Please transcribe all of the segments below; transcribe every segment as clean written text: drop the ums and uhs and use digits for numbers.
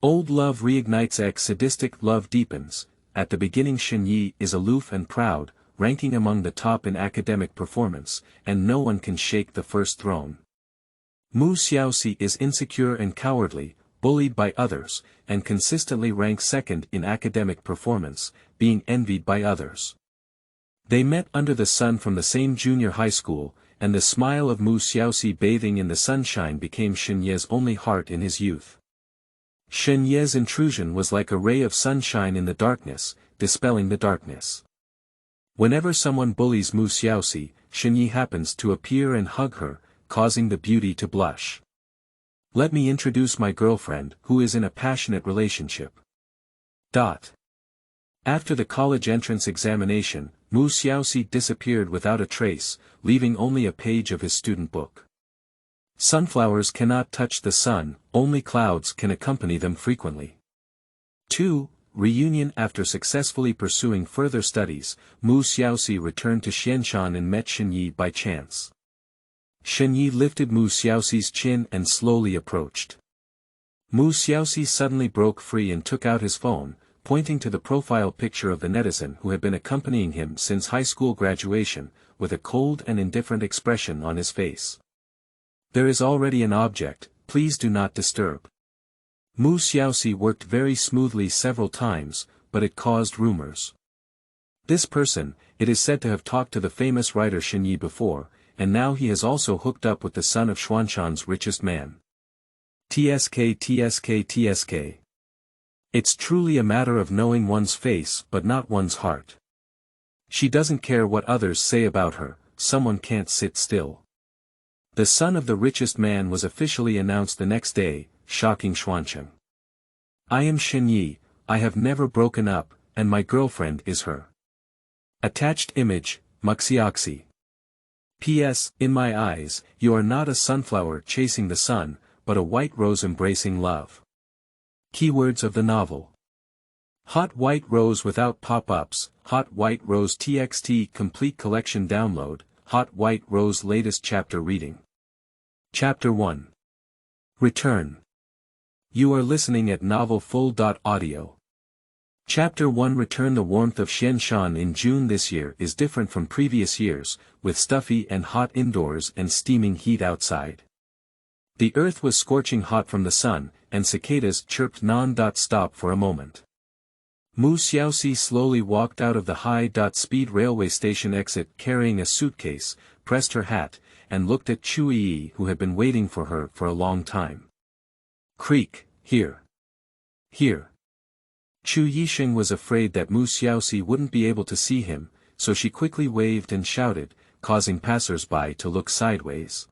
Old love reignites, sadistic love deepens. At the beginning Shen Ye is aloof and proud, ranking among the top in academic performance, and no one can shake the first throne. Mu Xiaoxi is insecure and cowardly, bullied by others, and consistently ranks second in academic performance, being envied by others. They met under the sun from the same junior high school, and the smile of Mu Xiaoxi bathing in the sunshine became Shen Ye's only heart in his youth. Shen Ye's intrusion was like a ray of sunshine in the darkness, dispelling the darkness. Whenever someone bullies Mu Xiaoxi, Shen Ye happens to appear and hug her, causing the beauty to blush. Let me introduce my girlfriend, who is in a passionate relationship. After the college entrance examination, Mu Xiaoxi disappeared without a trace, leaving only a page of his student book. Sunflowers cannot touch the sun, only clouds can accompany them frequently. 2. Reunion. After successfully pursuing further studies, Mu Xiaoxi returned to Xianshan and met Shen Ye by chance. Shen Ye lifted Mu Xiaoxi's chin and slowly approached. Mu Xiaoxi suddenly broke free and took out his phone, pointing to the profile picture of the netizen who had been accompanying him since high school graduation, with a cold and indifferent expression on his face. There is already an object, please do not disturb. Mu Xiaoxi worked very smoothly several times, but it caused rumors. This person, it is said to have talked to the famous writer Shen Ye before, and now he has also hooked up with the son of Xuanshan's richest man. TSK. It's truly a matter of knowing one's face but not one's heart. She doesn't care what others say about her, someone can't sit still. The son of the richest man was officially announced the next day, shocking Xuanshan. I am Shen Ye, I have never broken up, and my girlfriend is her. Attached image, Mu Xiaoxi. P.S. In my eyes, you are not a sunflower chasing the sun, but a white rose embracing love. Keywords of the novel. Hot White Rose without pop-ups, Hot White Rose TXT complete collection download, Hot White Rose latest chapter reading. Chapter 1. Return. You are listening at novelfull.audio. Chapter 1. Return. The warmth of Xianshan in June this year is different from previous years, with stuffy and hot indoors and steaming heat outside. The earth was scorching hot from the sun, and cicadas chirped non-stop for a moment. Mu Xiaoxi slowly walked out of the high-speed railway station exit carrying a suitcase, pressed her hat, and looked at Chu Yi who had been waiting for her for a long time. Creak, here. Here. Chu Yixing was afraid that Mu Xiaoxi wouldn't be able to see him, so she quickly waved and shouted, causing passers-by to look sideways.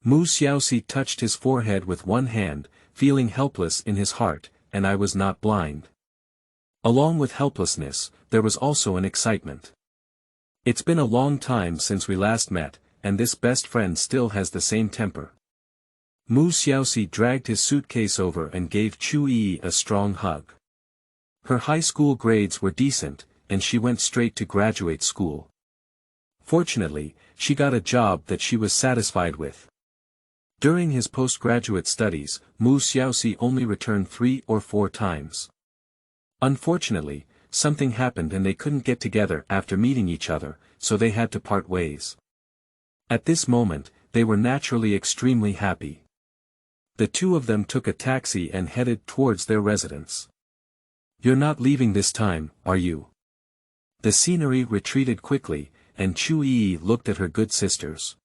Mu Xiaoxi touched his forehead with one hand, feeling helpless in his heart, and I was not blind. Along with helplessness, there was also an excitement. It's been a long time since we last met, and this best friend still has the same temper. Mu Xiaoxi dragged his suitcase over and gave Chu Yi a strong hug. Her high school grades were decent, and she went straight to graduate school. Fortunately, she got a job that she was satisfied with. During his postgraduate studies, Mu Xiaoxi only returned 3 or 4 times. Unfortunately, something happened and they couldn't get together after meeting each other, so they had to part ways. At this moment, they were naturally extremely happy. The two of them took a taxi and headed towards their residence. You're not leaving this time, are you? The scenery retreated quickly, and Chu Yi looked at her good sisters.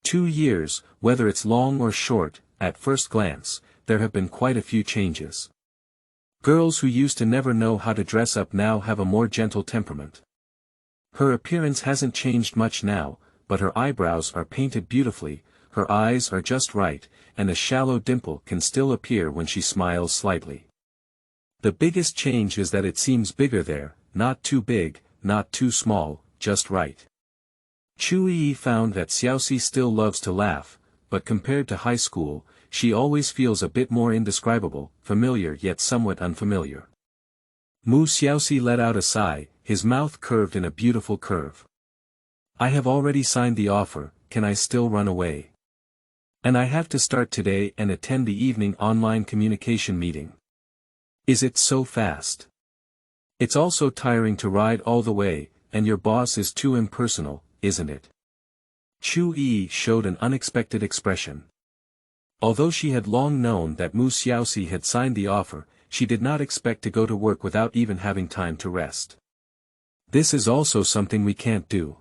2 years, whether it's long or short, at first glance, there have been quite a few changes. Girls who used to never know how to dress up now have a more gentle temperament. Her appearance hasn't changed much now, but her eyebrows are painted beautifully, her eyes are just right, and a shallow dimple can still appear when she smiles slightly. The biggest change is that it seems bigger there, not too big, not too small, just right. Chu Yi found that Xiaoxi still loves to laugh, but compared to high school, she always feels a bit more indescribable, familiar yet somewhat unfamiliar. Mu Xiaoxi let out a sigh, his mouth curved in a beautiful curve. I have already signed the offer, can I still run away? And I have to start today and attend the evening online communication meeting. Is it so fast? It's also tiring to ride all the way, and your boss is too impersonal, isn't it? Chu Yi showed an unexpected expression. Although she had long known that Mu Xiaoxi had signed the offer, she did not expect to go to work without even having time to rest. This is also something we can't do.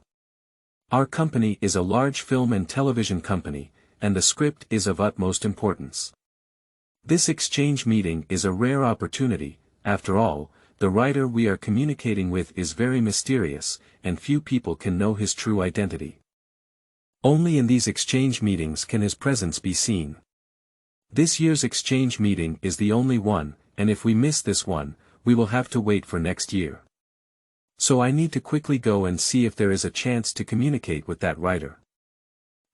Our company is a large film and television company, and the script is of utmost importance. This exchange meeting is a rare opportunity. After all, the writer we are communicating with is very mysterious, and few people can know his true identity. Only in these exchange meetings can his presence be seen. This year's exchange meeting is the only one, and if we miss this one, we will have to wait for next year. So I need to quickly go and see if there is a chance to communicate with that writer.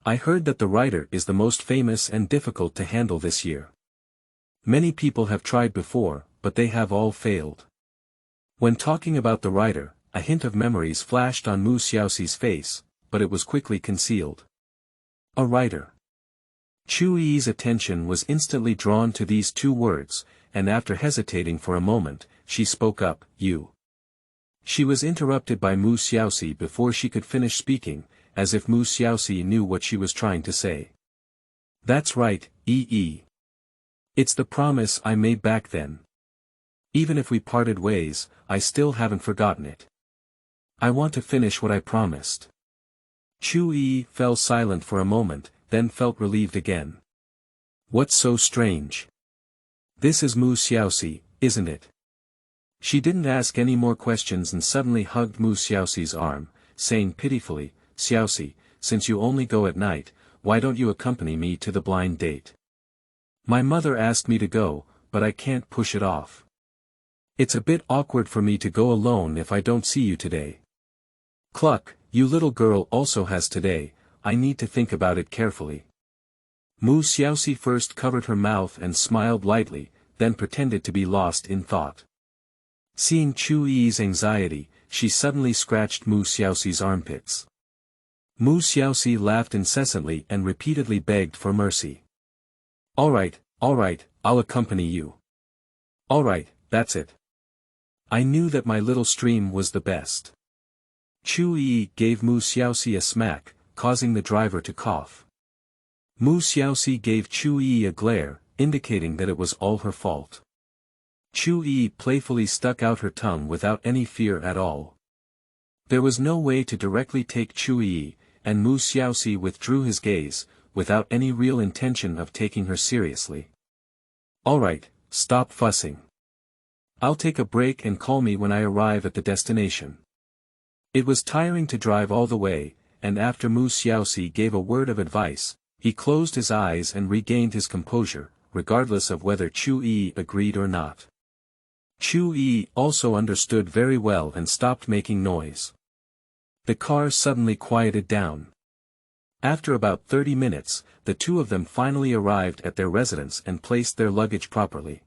I heard that the writer is the most famous and difficult to handle this year. Many people have tried before, but they have all failed. When talking about the writer, a hint of memories flashed on Mu Xiaoxi's face, but it was quickly concealed. A writer. Chu Yi's attention was instantly drawn to these two words, and after hesitating for a moment, she spoke up, "You." She was interrupted by Mu Xiaoxi before she could finish speaking, as if Mu Xiaoxi knew what she was trying to say. "That's right, Yi. It's the promise I made back then. Even if we parted ways, I still haven't forgotten it. I want to finish what I promised." Chu Yi fell silent for a moment, then felt relieved again. What's so strange? This is Mu Xiaoxi, isn't it? She didn't ask any more questions and suddenly hugged Mu Xiaoxi's arm, saying pitifully, "Xiaoxi, since you only go at night, why don't you accompany me to the blind date? My mother asked me to go, but I can't push it off. It's a bit awkward for me to go alone if I don't see you today. Cluck, you little girl also has today, I need to think about it carefully." Mu Xiaoxi first covered her mouth and smiled lightly, then pretended to be lost in thought. Seeing Chu Yi's anxiety, she suddenly scratched Mu Xiaoxi's armpits. Mu Xiaoxi laughed incessantly and repeatedly begged for mercy. All right, I'll accompany you. All right, that's it. I knew that my little stream was the best." Chu Yi gave Mu Xiaoxi a smack, causing the driver to cough. Mu Xiaoxi gave Chu Yi a glare, indicating that it was all her fault. Chu Yi playfully stuck out her tongue without any fear at all. There was no way to directly take Chu Yi, and Mu Xiaoxi withdrew his gaze, without any real intention of taking her seriously. All right, stop fussing. I'll take a break and call me when I arrive at the destination. It was tiring to drive all the way, and after Mu Xiaoxi gave a word of advice, he closed his eyes and regained his composure, regardless of whether Chu Yi agreed or not. Chu Yi also understood very well and stopped making noise. The car suddenly quieted down. After about 30 minutes, the two of them finally arrived at their residence and placed their luggage properly.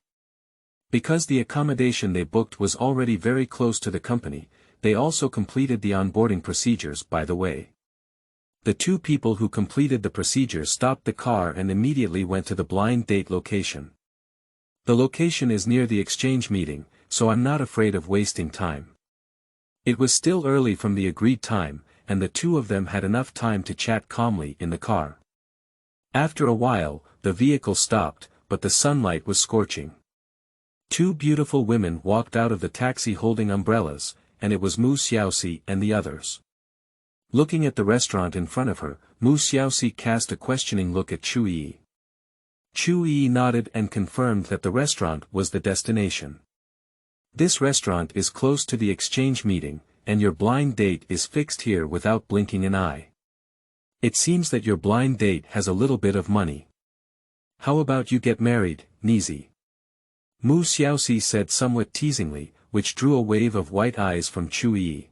Because the accommodation they booked was already very close to the company, they also completed the onboarding procedures by the way. The two people who completed the procedure stopped the car and immediately went to the blind date location. The location is near the exchange meeting, so I'm not afraid of wasting time. It was still early from the agreed time, and the two of them had enough time to chat calmly in the car. After a while, the vehicle stopped, but the sunlight was scorching. Two beautiful women walked out of the taxi holding umbrellas, and it was Mu Xiaoxi and the others. Looking at the restaurant in front of her, Mu Xiaoxi cast a questioning look at Chu Yi. Chu Yi nodded and confirmed that the restaurant was the destination. This restaurant is close to the exchange meeting, and your blind date is fixed here without blinking an eye. It seems that your blind date has a little bit of money. How about you get married, Nizi? Mu Xiaoxi said somewhat teasingly, which drew a wave of white eyes from Chu Yi.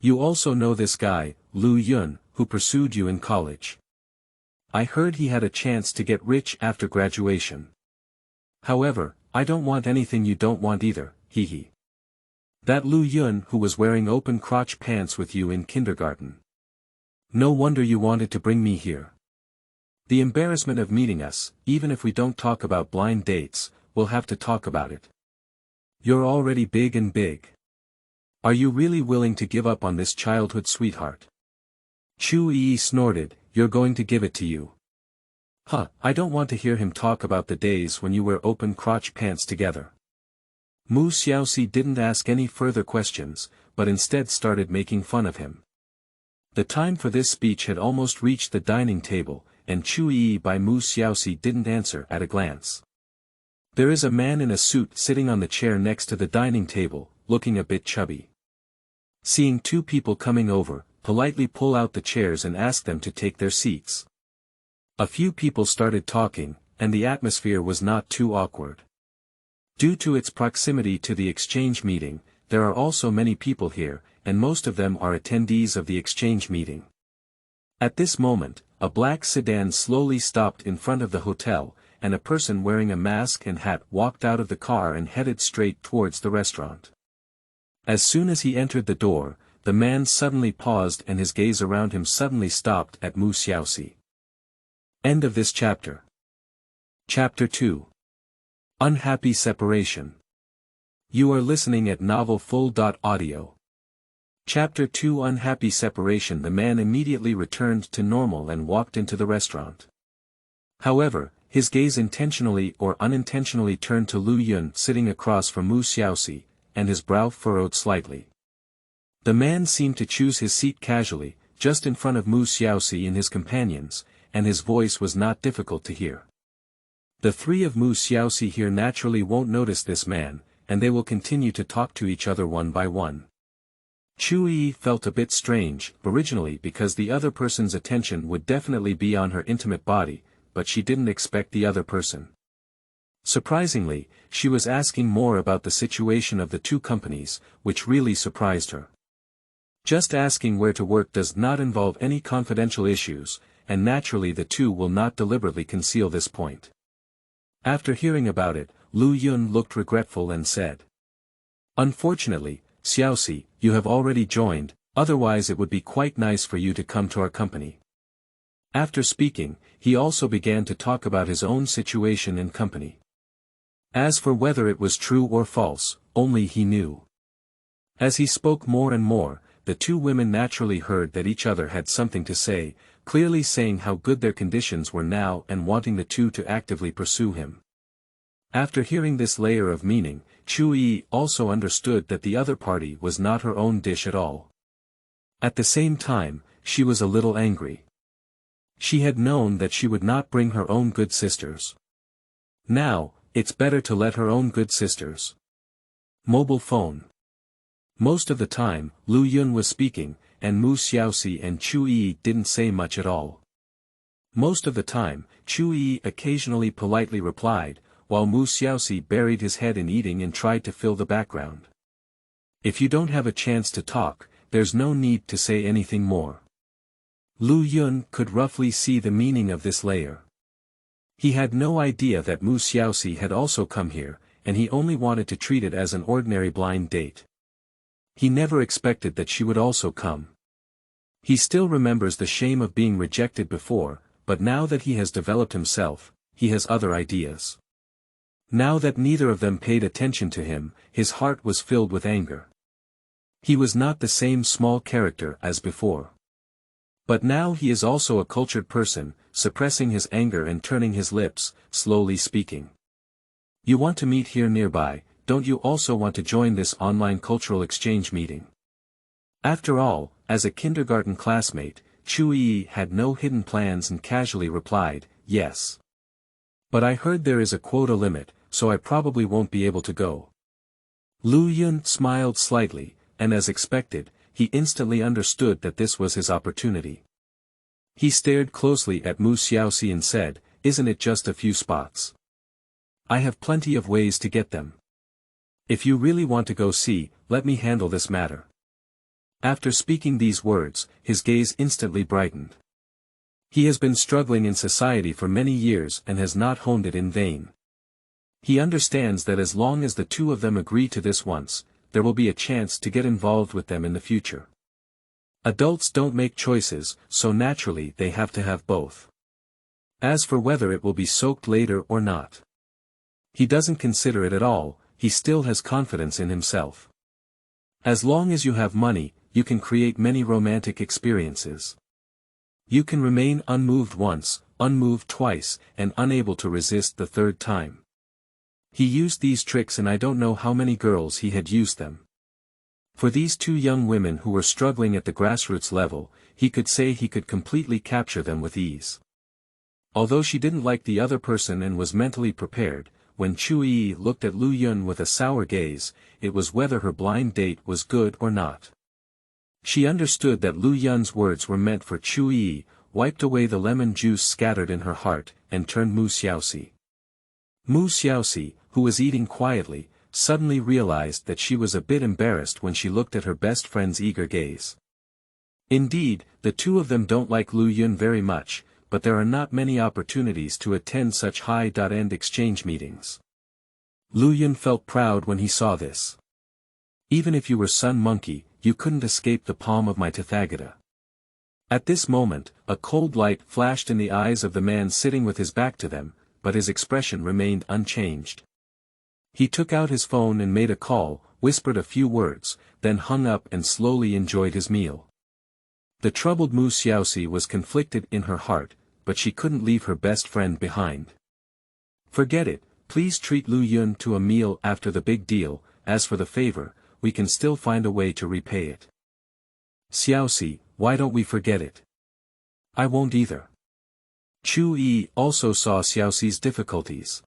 You also know this guy, Lu Yun, who pursued you in college. I heard he had a chance to get rich after graduation. However, I don't want anything you don't want either, hee. That Lu Yun who was wearing open crotch pants with you in kindergarten. No wonder you wanted to bring me here. The embarrassment of meeting us, even if we don't talk about blind dates, we'll have to talk about it. You're already big and big. Are you really willing to give up on this childhood sweetheart? Chu Yi snorted, you're going to give it to you. Huh, I don't want to hear him talk about the days when you wear open crotch pants together. Mu Xiaoxi didn't ask any further questions, but instead started making fun of him. The time for this speech had almost reached the dining table, and Chu Yi by Mu Xiaoxi didn't answer at a glance. There is a man in a suit sitting on the chair next to the dining table, looking a bit chubby. Seeing two people coming over, politely pull out the chairs and ask them to take their seats. A few people started talking, and the atmosphere was not too awkward. Due to its proximity to the exchange meeting, there are also many people here, and most of them are attendees of the exchange meeting. At this moment, a black sedan slowly stopped in front of the hotel, and a person wearing a mask and hat walked out of the car and headed straight towards the restaurant. As soon as he entered the door, the man suddenly paused and his gaze around him suddenly stopped at Mu Xiaoxi. End of this chapter. Chapter 2. Unhappy Separation. You are listening at novelfull.audio. Chapter 2 Unhappy Separation. The man immediately returned to normal and walked into the restaurant. However, his gaze intentionally or unintentionally turned to Lu Yun sitting across from Mu Xiaoxi, and his brow furrowed slightly. The man seemed to choose his seat casually, just in front of Mu Xiaoxi and his companions, and his voice was not difficult to hear. The three of Mu Xiaoxi here naturally won't notice this man, and they will continue to talk to each other one by one. Chu Yi felt a bit strange, originally because the other person's attention would definitely be on her intimate body, but she didn't expect the other person. Surprisingly, she was asking more about the situation of the two companies, which really surprised her. Just asking where to work does not involve any confidential issues, and naturally the two will not deliberately conceal this point. After hearing about it, Lu Yun looked regretful and said, "Unfortunately, Xiaoxi, you have already joined, otherwise it would be quite nice for you to come to our company." After speaking, he also began to talk about his own situation and company. As for whether it was true or false, only he knew. As he spoke more and more, the two women naturally heard that each other had something to say, clearly saying how good their conditions were now and wanting the two to actively pursue him. After hearing this layer of meaning, Chu Yi also understood that the other party was not her own dish at all. At the same time, she was a little angry. She had known that she would not bring her own good sisters. Now, it's better to let her own good sisters. Mobile phone. Most of the time, Lu Yun was speaking, and Mu Xiaoxi and Chu Yi didn't say much at all. Most of the time, Chu Yi occasionally politely replied, while Mu Xiaoxi buried his head in eating and tried to fill the background. If you don't have a chance to talk, there's no need to say anything more. Lu Yun could roughly see the meaning of this layer. He had no idea that Mu Xiaoxi had also come here, and he only wanted to treat it as an ordinary blind date. He never expected that she would also come. He still remembers the shame of being rejected before, but now that he has developed himself, he has other ideas. Now that neither of them paid attention to him, his heart was filled with anger. He was not the same small character as before. But now he is also a cultured person, suppressing his anger and turning his lips, slowly speaking. "You want to meet here nearby, don't you also want to join this online cultural exchange meeting?" After all, as a kindergarten classmate, Chu Yi had no hidden plans and casually replied, "Yes. But I heard there is a quota limit, so I probably won't be able to go." Lu Yun smiled slightly, and as expected, he instantly understood that this was his opportunity. He stared closely at Mu Xiaoxi and said, "Isn't it just a few spots? I have plenty of ways to get them. If you really want to go see, let me handle this matter." After speaking these words, his gaze instantly brightened. He has been struggling in society for many years and has not honed it in vain. He understands that as long as the two of them agree to this once, there will be a chance to get involved with them in the future. Adults don't make choices, so naturally they have to have both. As for whether it will be soaked later or not, he doesn't consider it at all. He still has confidence in himself. As long as you have money, you can create many romantic experiences. You can remain unmoved once, unmoved twice, and unable to resist the third time. He used these tricks, and I don't know how many girls he had used them. For these two young women who were struggling at the grassroots level, he could say he could completely capture them with ease. Although she didn't like the other person and was mentally prepared, when Chu Yi looked at Lu Yun with a sour gaze, it was whether her blind date was good or not. She understood that Lu Yun's words were meant for Chu Yi, wiped away the lemon juice scattered in her heart, and turned Mu Xiaoxi. Mu Xiaoxi, who was eating quietly, suddenly realized that she was a bit embarrassed when she looked at her best friend's eager gaze. Indeed, the two of them don't like Lu Yun very much, but there are not many opportunities to attend such high-end exchange meetings. Lu Yun felt proud when he saw this. Even if you were Sun Monkey, you couldn't escape the palm of my Tathagata. At this moment, a cold light flashed in the eyes of the man sitting with his back to them, but his expression remained unchanged. He took out his phone and made a call, whispered a few words, then hung up and slowly enjoyed his meal. The troubled Mu Xiaoxi was conflicted in her heart, but she couldn't leave her best friend behind. Forget it, please treat Lu Yun to a meal after the big deal. As for the favor, we can still find a way to repay it. Xiaoxi, why don't we forget it? I won't either. Chu Yi also saw Xiaoxi's difficulties.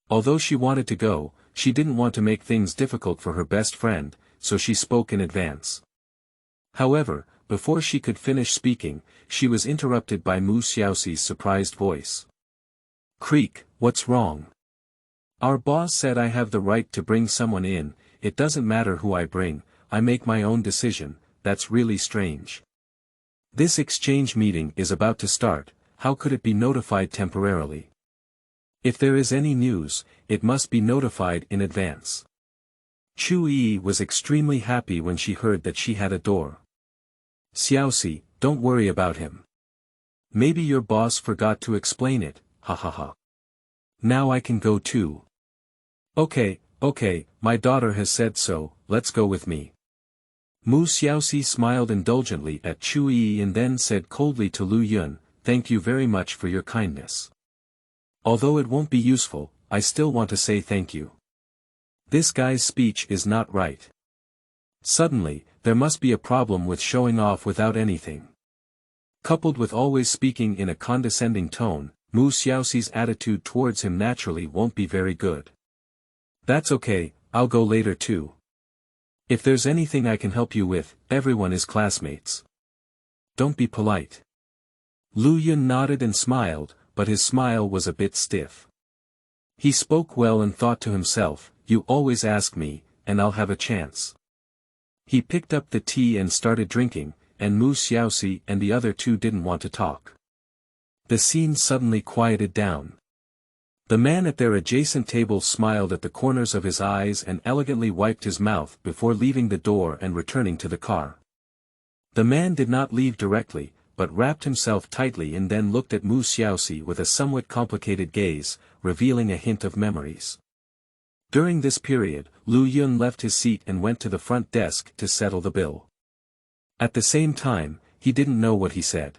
Although she wanted to go, she didn't want to make things difficult for her best friend, so she spoke in advance. However, before she could finish speaking, she was interrupted by Mu Xiaoxi's surprised voice. Creak, what's wrong? Our boss said I have the right to bring someone in. It doesn't matter who I bring, I make my own decision. That's really strange. This exchange meeting is about to start, how could it be notified temporarily? If there is any news, it must be notified in advance. Chu Yi was extremely happy when she heard that she had a door. Xiaoxi, don't worry about him. Maybe your boss forgot to explain it, ha ha ha. Now I can go too. Okay, my daughter has said so, let's go with me. Mu Xiaoxi smiled indulgently at Chu Yi and then said coldly to Lu Yun, thank you very much for your kindness. Although it won't be useful, I still want to say thank you. This guy's speech is not right. Suddenly, there must be a problem with showing off without anything. Coupled with always speaking in a condescending tone, Mu Xiaoxi's attitude towards him naturally won't be very good. That's okay, I'll go later too. If there's anything I can help you with, everyone is classmates. Don't be polite. Lu Yun nodded and smiled, but his smile was a bit stiff. He spoke well and thought to himself, you always ask me, and I'll have a chance. He picked up the tea and started drinking, and Mu Xiaoxi and the other two didn't want to talk. The scene suddenly quieted down. The man at their adjacent table smiled at the corners of his eyes and elegantly wiped his mouth before leaving the door and returning to the car. The man did not leave directly, but wrapped himself tightly and then looked at Mu Xiaoxi with a somewhat complicated gaze, revealing a hint of memories. During this period, Lu Yun left his seat and went to the front desk to settle the bill. At the same time, he didn't know what he said.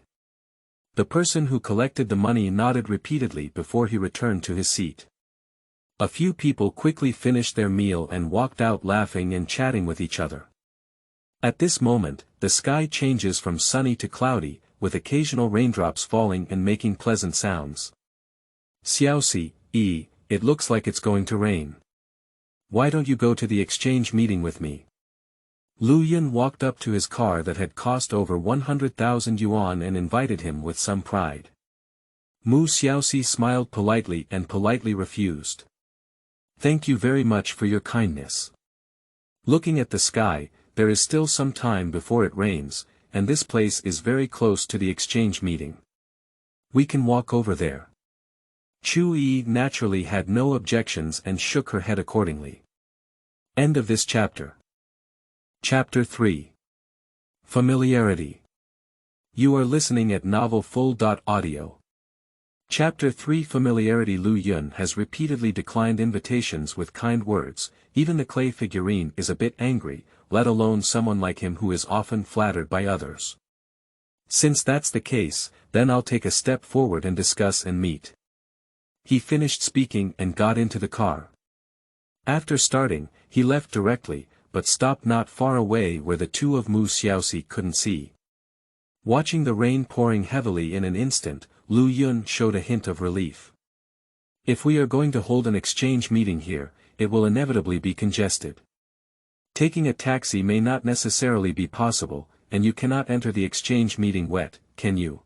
The person who collected the money nodded repeatedly before he returned to his seat. A few people quickly finished their meal and walked out laughing and chatting with each other. At this moment, the sky changes from sunny to cloudy, with occasional raindrops falling and making pleasant sounds. Xiaoxi, it looks like it's going to rain. Why don't you go to the exchange meeting with me? Lu Yun walked up to his car that had cost over 100,000 yuan and invited him with some pride. Mu Xiaoxi smiled politely and politely refused. Thank you very much for your kindness. Looking at the sky, there is still some time before it rains, and this place is very close to the exchange meeting. We can walk over there. Chu Yi naturally had no objections and shook her head accordingly. End of this chapter. Chapter 3. Familiarity. You are listening at novelfull.audio. Chapter 3 Familiarity. Lu Yun has repeatedly declined invitations with kind words. Even the clay figurine is a bit angry, let alone someone like him who is often flattered by others. Since that's the case, then I'll take a step forward and discuss and meet. He finished speaking and got into the car. After starting, he left directly, but stopped not far away where the two of Mu Xiaoxi couldn't see. Watching the rain pouring heavily in an instant, Lu Yun showed a hint of relief. If we are going to hold an exchange meeting here, it will inevitably be congested. Taking a taxi may not necessarily be possible, and you cannot enter the exchange meeting wet, can you?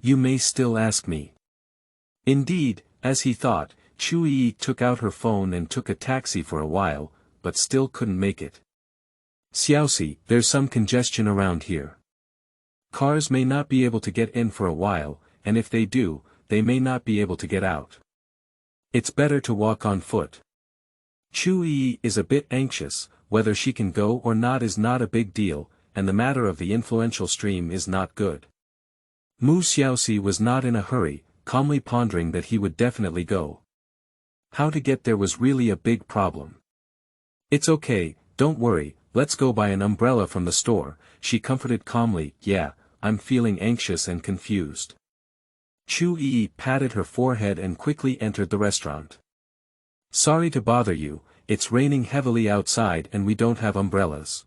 You may still ask me. Indeed, as he thought, Chu Yi took out her phone and took a taxi for a while, but still couldn't make it. Xiaoxi, there's some congestion around here. Cars may not be able to get in for a while, and if they do, they may not be able to get out. It's better to walk on foot. Chu Yi is a bit anxious, whether she can go or not is not a big deal, and the matter of the influential stream is not good. Mu Xiaoxi was not in a hurry, calmly pondering that he would definitely go. How to get there was really a big problem. It's okay, don't worry, let's go buy an umbrella from the store, she comforted calmly. Yeah, I'm feeling anxious and confused. Chu Yi patted her forehead and quickly entered the restaurant. Sorry to bother you, it's raining heavily outside and we don't have umbrellas.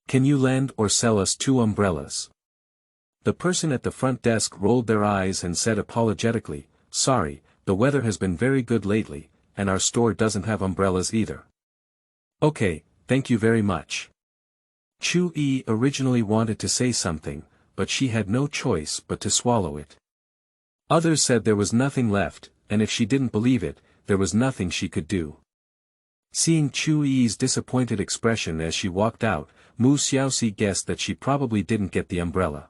Can you lend or sell us 2 umbrellas? The person at the front desk rolled their eyes and said apologetically, sorry, the weather has been very good lately, and our store doesn't have umbrellas either. Okay, thank you very much. Chu Yi originally wanted to say something, but she had no choice but to swallow it. Others said there was nothing left, and if she didn't believe it, there was nothing she could do. Seeing Chu Yi's disappointed expression as she walked out, Mu Xiaoxi guessed that she probably didn't get the umbrella.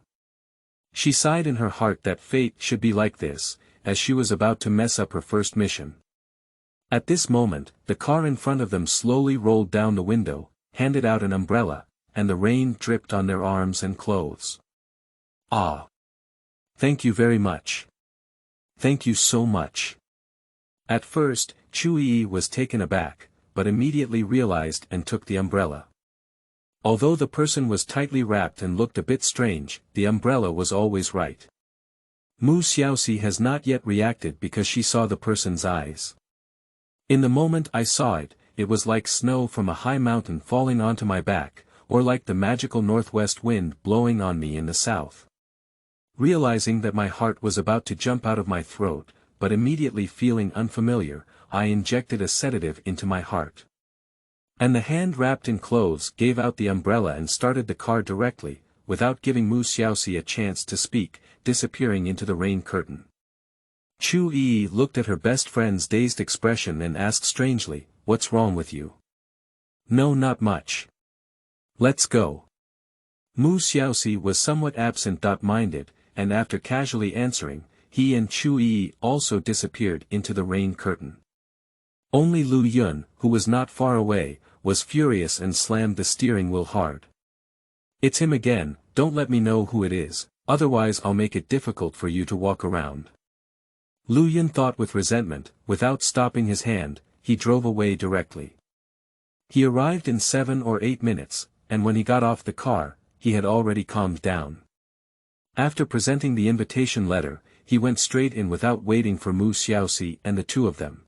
She sighed in her heart that fate should be like this, as she was about to mess up her first mission. At this moment, the car in front of them slowly rolled down the window, handed out an umbrella, and the rain dripped on their arms and clothes. Ah! Thank you very much. Thank you so much. At first, Chu Yi was taken aback, but immediately realized and took the umbrella. Although the person was tightly wrapped and looked a bit strange, the umbrella was always right. Mu Xiaoxi has not yet reacted because she saw the person's eyes. In the moment I saw it, it was like snow from a high mountain falling onto my back, or like the magical northwest wind blowing on me in the south. Realizing that my heart was about to jump out of my throat, but immediately feeling unfamiliar, I injected a sedative into my heart. And the hand wrapped in clothes gave out the umbrella and started the car directly, without giving Mu Xiaoxi a chance to speak, disappearing into the rain curtain. Chu Yi looked at her best friend's dazed expression and asked strangely, "What's wrong with you?" "No, not much. Let's go." Mu Xiaoxi was somewhat absent-minded, and after casually answering, he and Chu Yi also disappeared into the rain curtain. Only Lu Yun, who was not far away, was furious and slammed the steering wheel hard. "It's him again, don't let me know who it is, otherwise I'll make it difficult for you to walk around." Lu Yun thought with resentment. Without stopping his hand, he drove away directly. He arrived in 7 or 8 minutes, and when he got off the car, he had already calmed down. After presenting the invitation letter, he went straight in without waiting for Mu Xiaoxi and the two of them.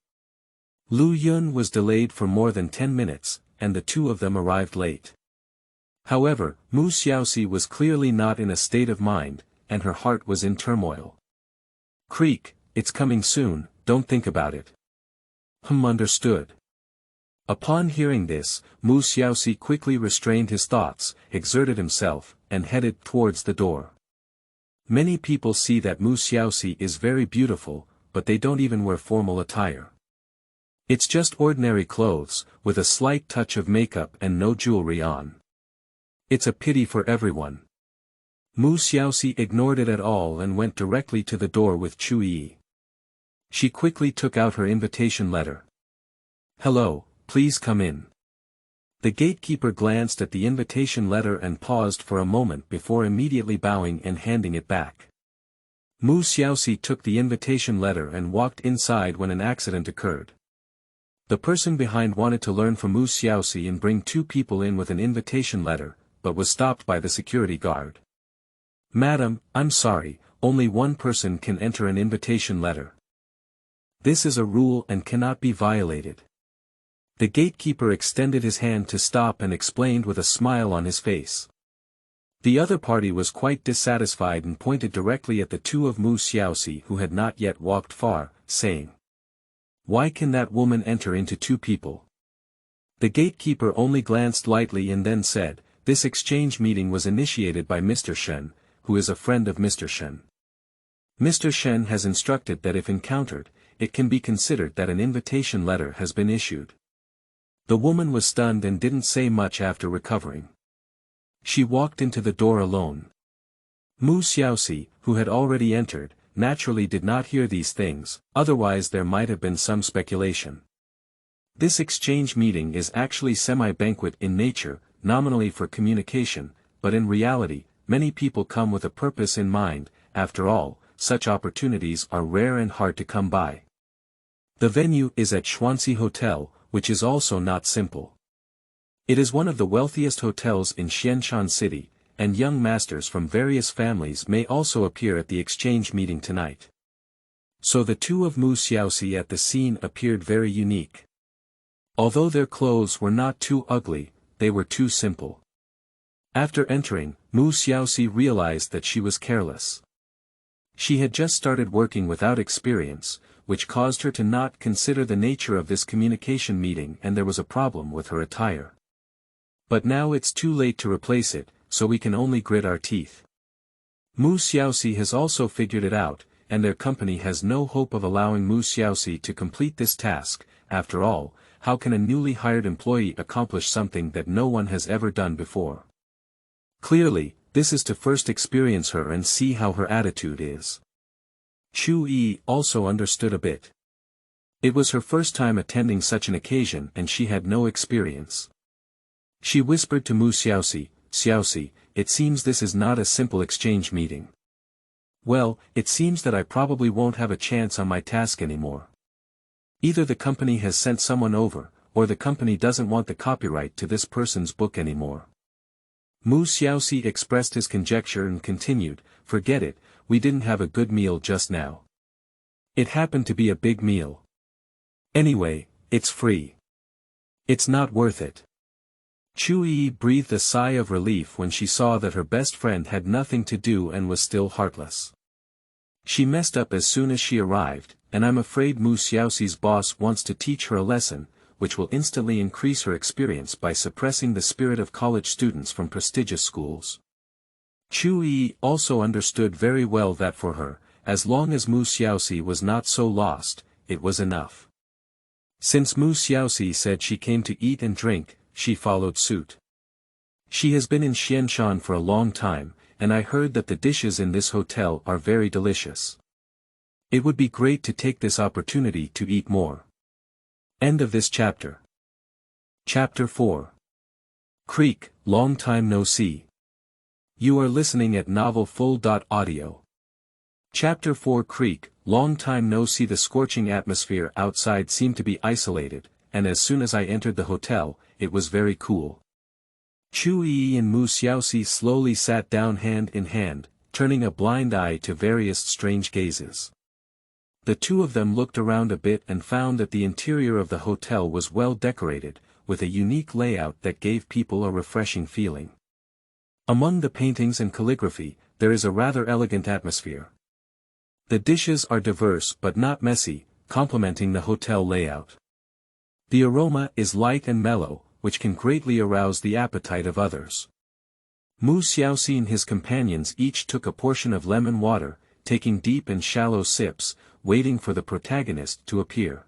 Lu Yun was delayed for more than 10 minutes, and the two of them arrived late. However, Mu Xiaoxi was clearly not in a state of mind, and her heart was in turmoil. "Creak, it's coming soon, don't think about it." Understood. Upon hearing this, Mu Xiaoxi quickly restrained his thoughts, exerted himself, and headed towards the door. Many people see that Mu Xiaoxi is very beautiful, but they don't even wear formal attire. It's just ordinary clothes, with a slight touch of makeup and no jewelry on. It's a pity for everyone. Mu Xiaoxi ignored it at all and went directly to the door with Chu Yi. She quickly took out her invitation letter. "Hello, please come in." The gatekeeper glanced at the invitation letter and paused for a moment before immediately bowing and handing it back. Mu Xiaoxi took the invitation letter and walked inside when an accident occurred. The person behind wanted to learn from Mu Xiaoxi and bring 2 people in with an invitation letter, but was stopped by the security guard. "Madam, I'm sorry, only one person can enter an invitation letter. This is a rule and cannot be violated." The gatekeeper extended his hand to stop and explained with a smile on his face. The other party was quite dissatisfied and pointed directly at the 2 of Mu Xiaoxi who had not yet walked far, saying, "Why can that woman enter into 2 people?" The gatekeeper only glanced lightly and then said, "This exchange meeting was initiated by Mr. Shen, who is a friend of Mr. Shen. Mr. Shen has instructed that if encountered, it can be considered that an invitation letter has been issued." The woman was stunned and didn't say much after recovering. She walked into the door alone. Mu Xiaoxi, who had already entered, naturally did not hear these things, otherwise there might have been some speculation. This exchange meeting is actually semi-banquet in nature, nominally for communication, but in reality, many people come with a purpose in mind. After all, such opportunities are rare and hard to come by. The venue is at Xuanxi Hotel, which is also not simple. It is one of the wealthiest hotels in Xianshan City, and young masters from various families may also appear at the exchange meeting tonight. So the 2 of Mu Xiaoxi at the scene appeared very unique. Although their clothes were not too ugly, they were too simple. After entering, Mu Xiaoxi realized that she was careless. She had just started working without experience, which caused her to not consider the nature of this communication meeting, and there was a problem with her attire. But now it's too late to replace it, so we can only grit our teeth. Mu Xiaoxi has also figured it out, and their company has no hope of allowing Mu Xiaoxi to complete this task. After all, how can a newly hired employee accomplish something that no one has ever done before? Clearly, this is to first experience her and see how her attitude is. Chu Yi also understood a bit. It was her first time attending such an occasion and she had no experience. She whispered to Mu Xiaoxi, "Xiaoxi, it seems this is not a simple exchange meeting. Well, it seems that I probably won't have a chance on my task anymore. Either the company has sent someone over, or the company doesn't want the copyright to this person's book anymore." Mu Xiaoxi expressed his conjecture and continued, "Forget it, we didn't have a good meal just now. It happened to be a big meal. Anyway, it's free. It's not worth it." Chu Yi breathed a sigh of relief when she saw that her best friend had nothing to do and was still heartless. She messed up as soon as she arrived, and I'm afraid Mu Xiaoxi's boss wants to teach her a lesson, which will instantly increase her experience by suppressing the spirit of college students from prestigious schools. Chu Yi also understood very well that for her, as long as Mu Xiaoxi was not so lost, it was enough. Since Mu Xiaoxi said she came to eat and drink, she followed suit. She has been in Xianshan for a long time, and I heard that the dishes in this hotel are very delicious. It would be great to take this opportunity to eat more. End of this chapter. Chapter 4. Creek, long time no see. You are listening at novelfull.audio. Chapter 4. Creek, long time no see. The scorching atmosphere outside seemed to be isolated, and as soon as I entered the hotel, it was very cool. Chu Yi and Mu Xiaoxi slowly sat down hand in hand, turning a blind eye to various strange gazes. The 2 of them looked around a bit and found that the interior of the hotel was well decorated, with a unique layout that gave people a refreshing feeling. Among the paintings and calligraphy, there is a rather elegant atmosphere. The dishes are diverse but not messy, complementing the hotel layout. The aroma is light and mellow, which can greatly arouse the appetite of others. Mu Xiaoxi and his companions each took a portion of lemon water, taking deep and shallow sips, waiting for the protagonist to appear.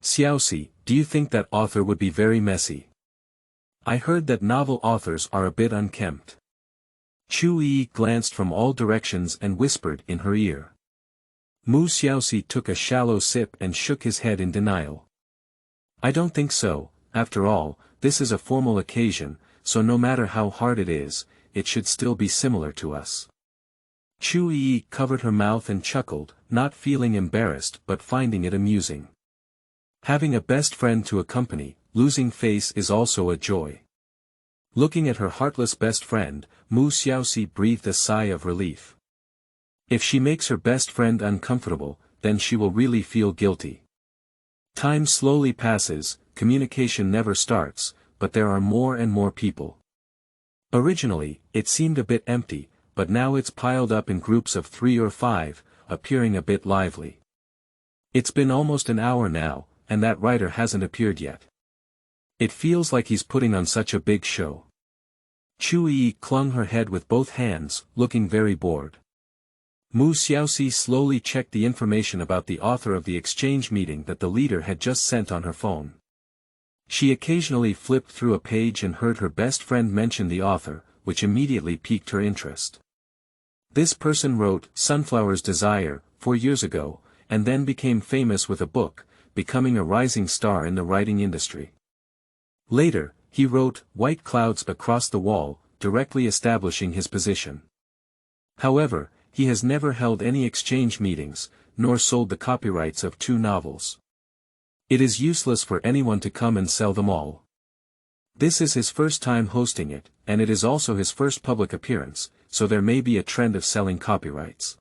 "Xiaoxi, do you think that author would be very messy? I heard that novel authors are a bit unkempt." Chu Yi glanced from all directions and whispered in her ear. Mu Xiaoxi took a shallow sip and shook his head in denial. "I don't think so. After all, this is a formal occasion, so no matter how hard it is, it should still be similar to us." Chu Yi covered her mouth and chuckled, not feeling embarrassed but finding it amusing. Having a best friend to accompany, losing face is also a joy. Looking at her heartless best friend, Mu Xiaoxi breathed a sigh of relief. If she makes her best friend uncomfortable, then she will really feel guilty. Time slowly passes, communication never starts, but there are more and more people. Originally, it seemed a bit empty, but now it's piled up in groups of 3 or 5, appearing a bit lively. It's been almost an hour now, and that writer hasn't appeared yet. It feels like he's putting on such a big show. Chu Yi clung her head with both hands, looking very bored. Mu Xiaoxi slowly checked the information about the author of the exchange meeting that the leader had just sent on her phone. She occasionally flipped through a page and heard her best friend mention the author, which immediately piqued her interest. This person wrote Sunflower's Desire 4 years ago, and then became famous with a book, becoming a rising star in the writing industry. Later, he wrote White Clouds Across the Wall, directly establishing his position. However, he has never held any exchange meetings, nor sold the copyrights of 2 novels. It is useless for anyone to come and sell them all. This is his first time hosting it, and it is also his first public appearance, so there may be a trend of selling copyrights.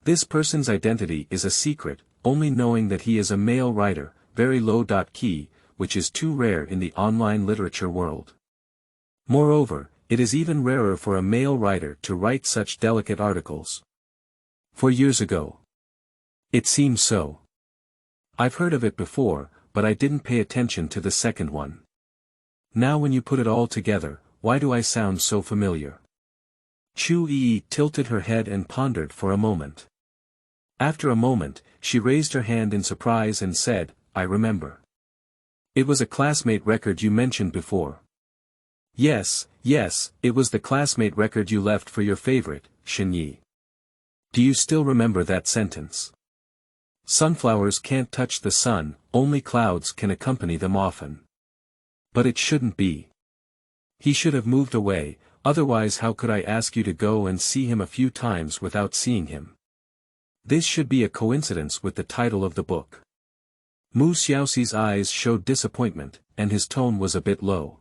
This person's identity is a secret, only knowing that he is a male writer, very low-key, which is too rare in the online literature world. Moreover, it is even rarer for a male writer to write such delicate articles. 4 years ago. It seems so. I've heard of it before, but I didn't pay attention to the second one. Now when you put it all together, why do I sound so familiar? Chu Yi tilted her head and pondered for a moment. After a moment, she raised her hand in surprise and said, I remember. It was a classmate record you mentioned before. Yes, it was the classmate record you left for your favorite, Shen Ye. Do you still remember that sentence? Sunflowers can't touch the sun, only clouds can accompany them often. But it shouldn't be. He should have moved away, otherwise how could I ask you to go and see him a few times without seeing him? This should be a coincidence with the title of the book. Mu Xiaoxi's eyes showed disappointment, and his tone was a bit low.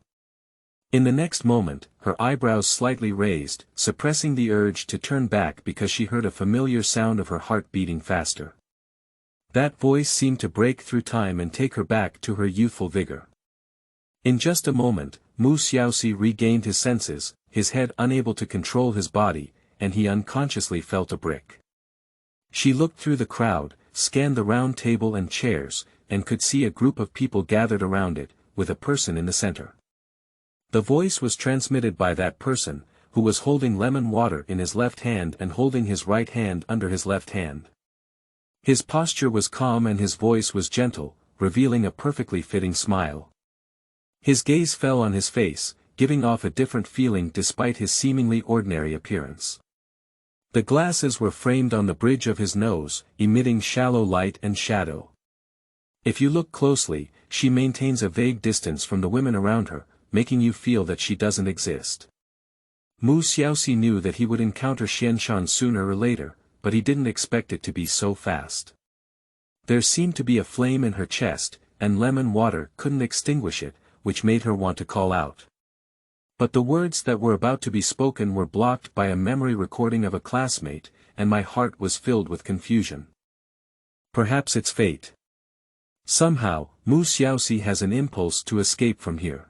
In the next moment, her eyebrows slightly raised, suppressing the urge to turn back because she heard a familiar sound of her heart beating faster. That voice seemed to break through time and take her back to her youthful vigor. In just a moment, Mu Xiaoxi regained his senses, his head unable to control his body, and he unconsciously felt a brick. She looked through the crowd, scanned the round table and chairs, and could see a group of people gathered around it, with a person in the center. The voice was transmitted by that person, who was holding lemon water in his left hand and holding his right hand under his left hand. His posture was calm and his voice was gentle, revealing a perfectly fitting smile. His gaze fell on his face, giving off a different feeling despite his seemingly ordinary appearance. The glasses were framed on the bridge of his nose, emitting shallow light and shadow. If you look closely, she maintains a vague distance from the women around her, making you feel that she doesn't exist. Mu Xiaoxi knew that he would encounter Xianshan sooner or later, but he didn't expect it to be so fast. There seemed to be a flame in her chest, and lemon water couldn't extinguish it, which made her want to call out. But the words that were about to be spoken were blocked by a memory recording of a classmate, and my heart was filled with confusion. Perhaps it's fate. Somehow, Mu Xiaoxi has an impulse to escape from here.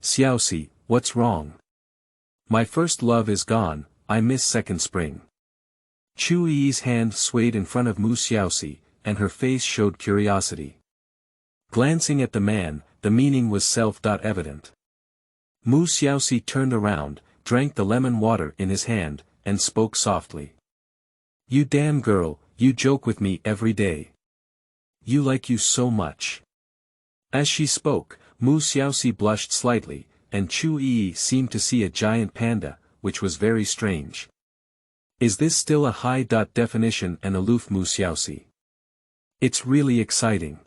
Xiaoxi, what's wrong? My first love is gone, I miss second spring. Chu Yi's hand swayed in front of Mu Xiaoxi, and her face showed curiosity. Glancing at the man, the meaning was self-evident. Mu Xiaoxi turned around, drank the lemon water in his hand, and spoke softly. You damn girl, you joke with me every day. You like you so much. As she spoke, Mu Xiaoxi blushed slightly, and Chu Yi seemed to see a giant panda, which was very strange. Is this still a high definition and aloof Mu Xiaoxi? It's really exciting.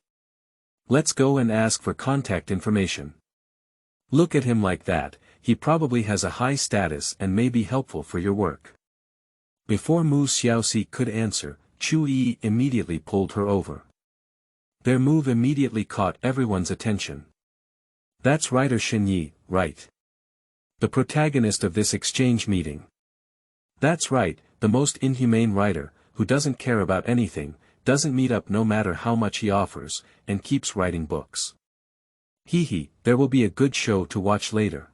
Let's go and ask for contact information. Look at him like that, he probably has a high status and may be helpful for your work. Before Mu Xiaoxi could answer, Chu Yi immediately pulled her over. Their move immediately caught everyone's attention. That's writer Shen Ye, right? The protagonist of this exchange meeting. That's right, the most inhumane writer, who doesn't care about anything, doesn't meet up no matter how much he offers, and keeps writing books. Hee, there will be a good show to watch later.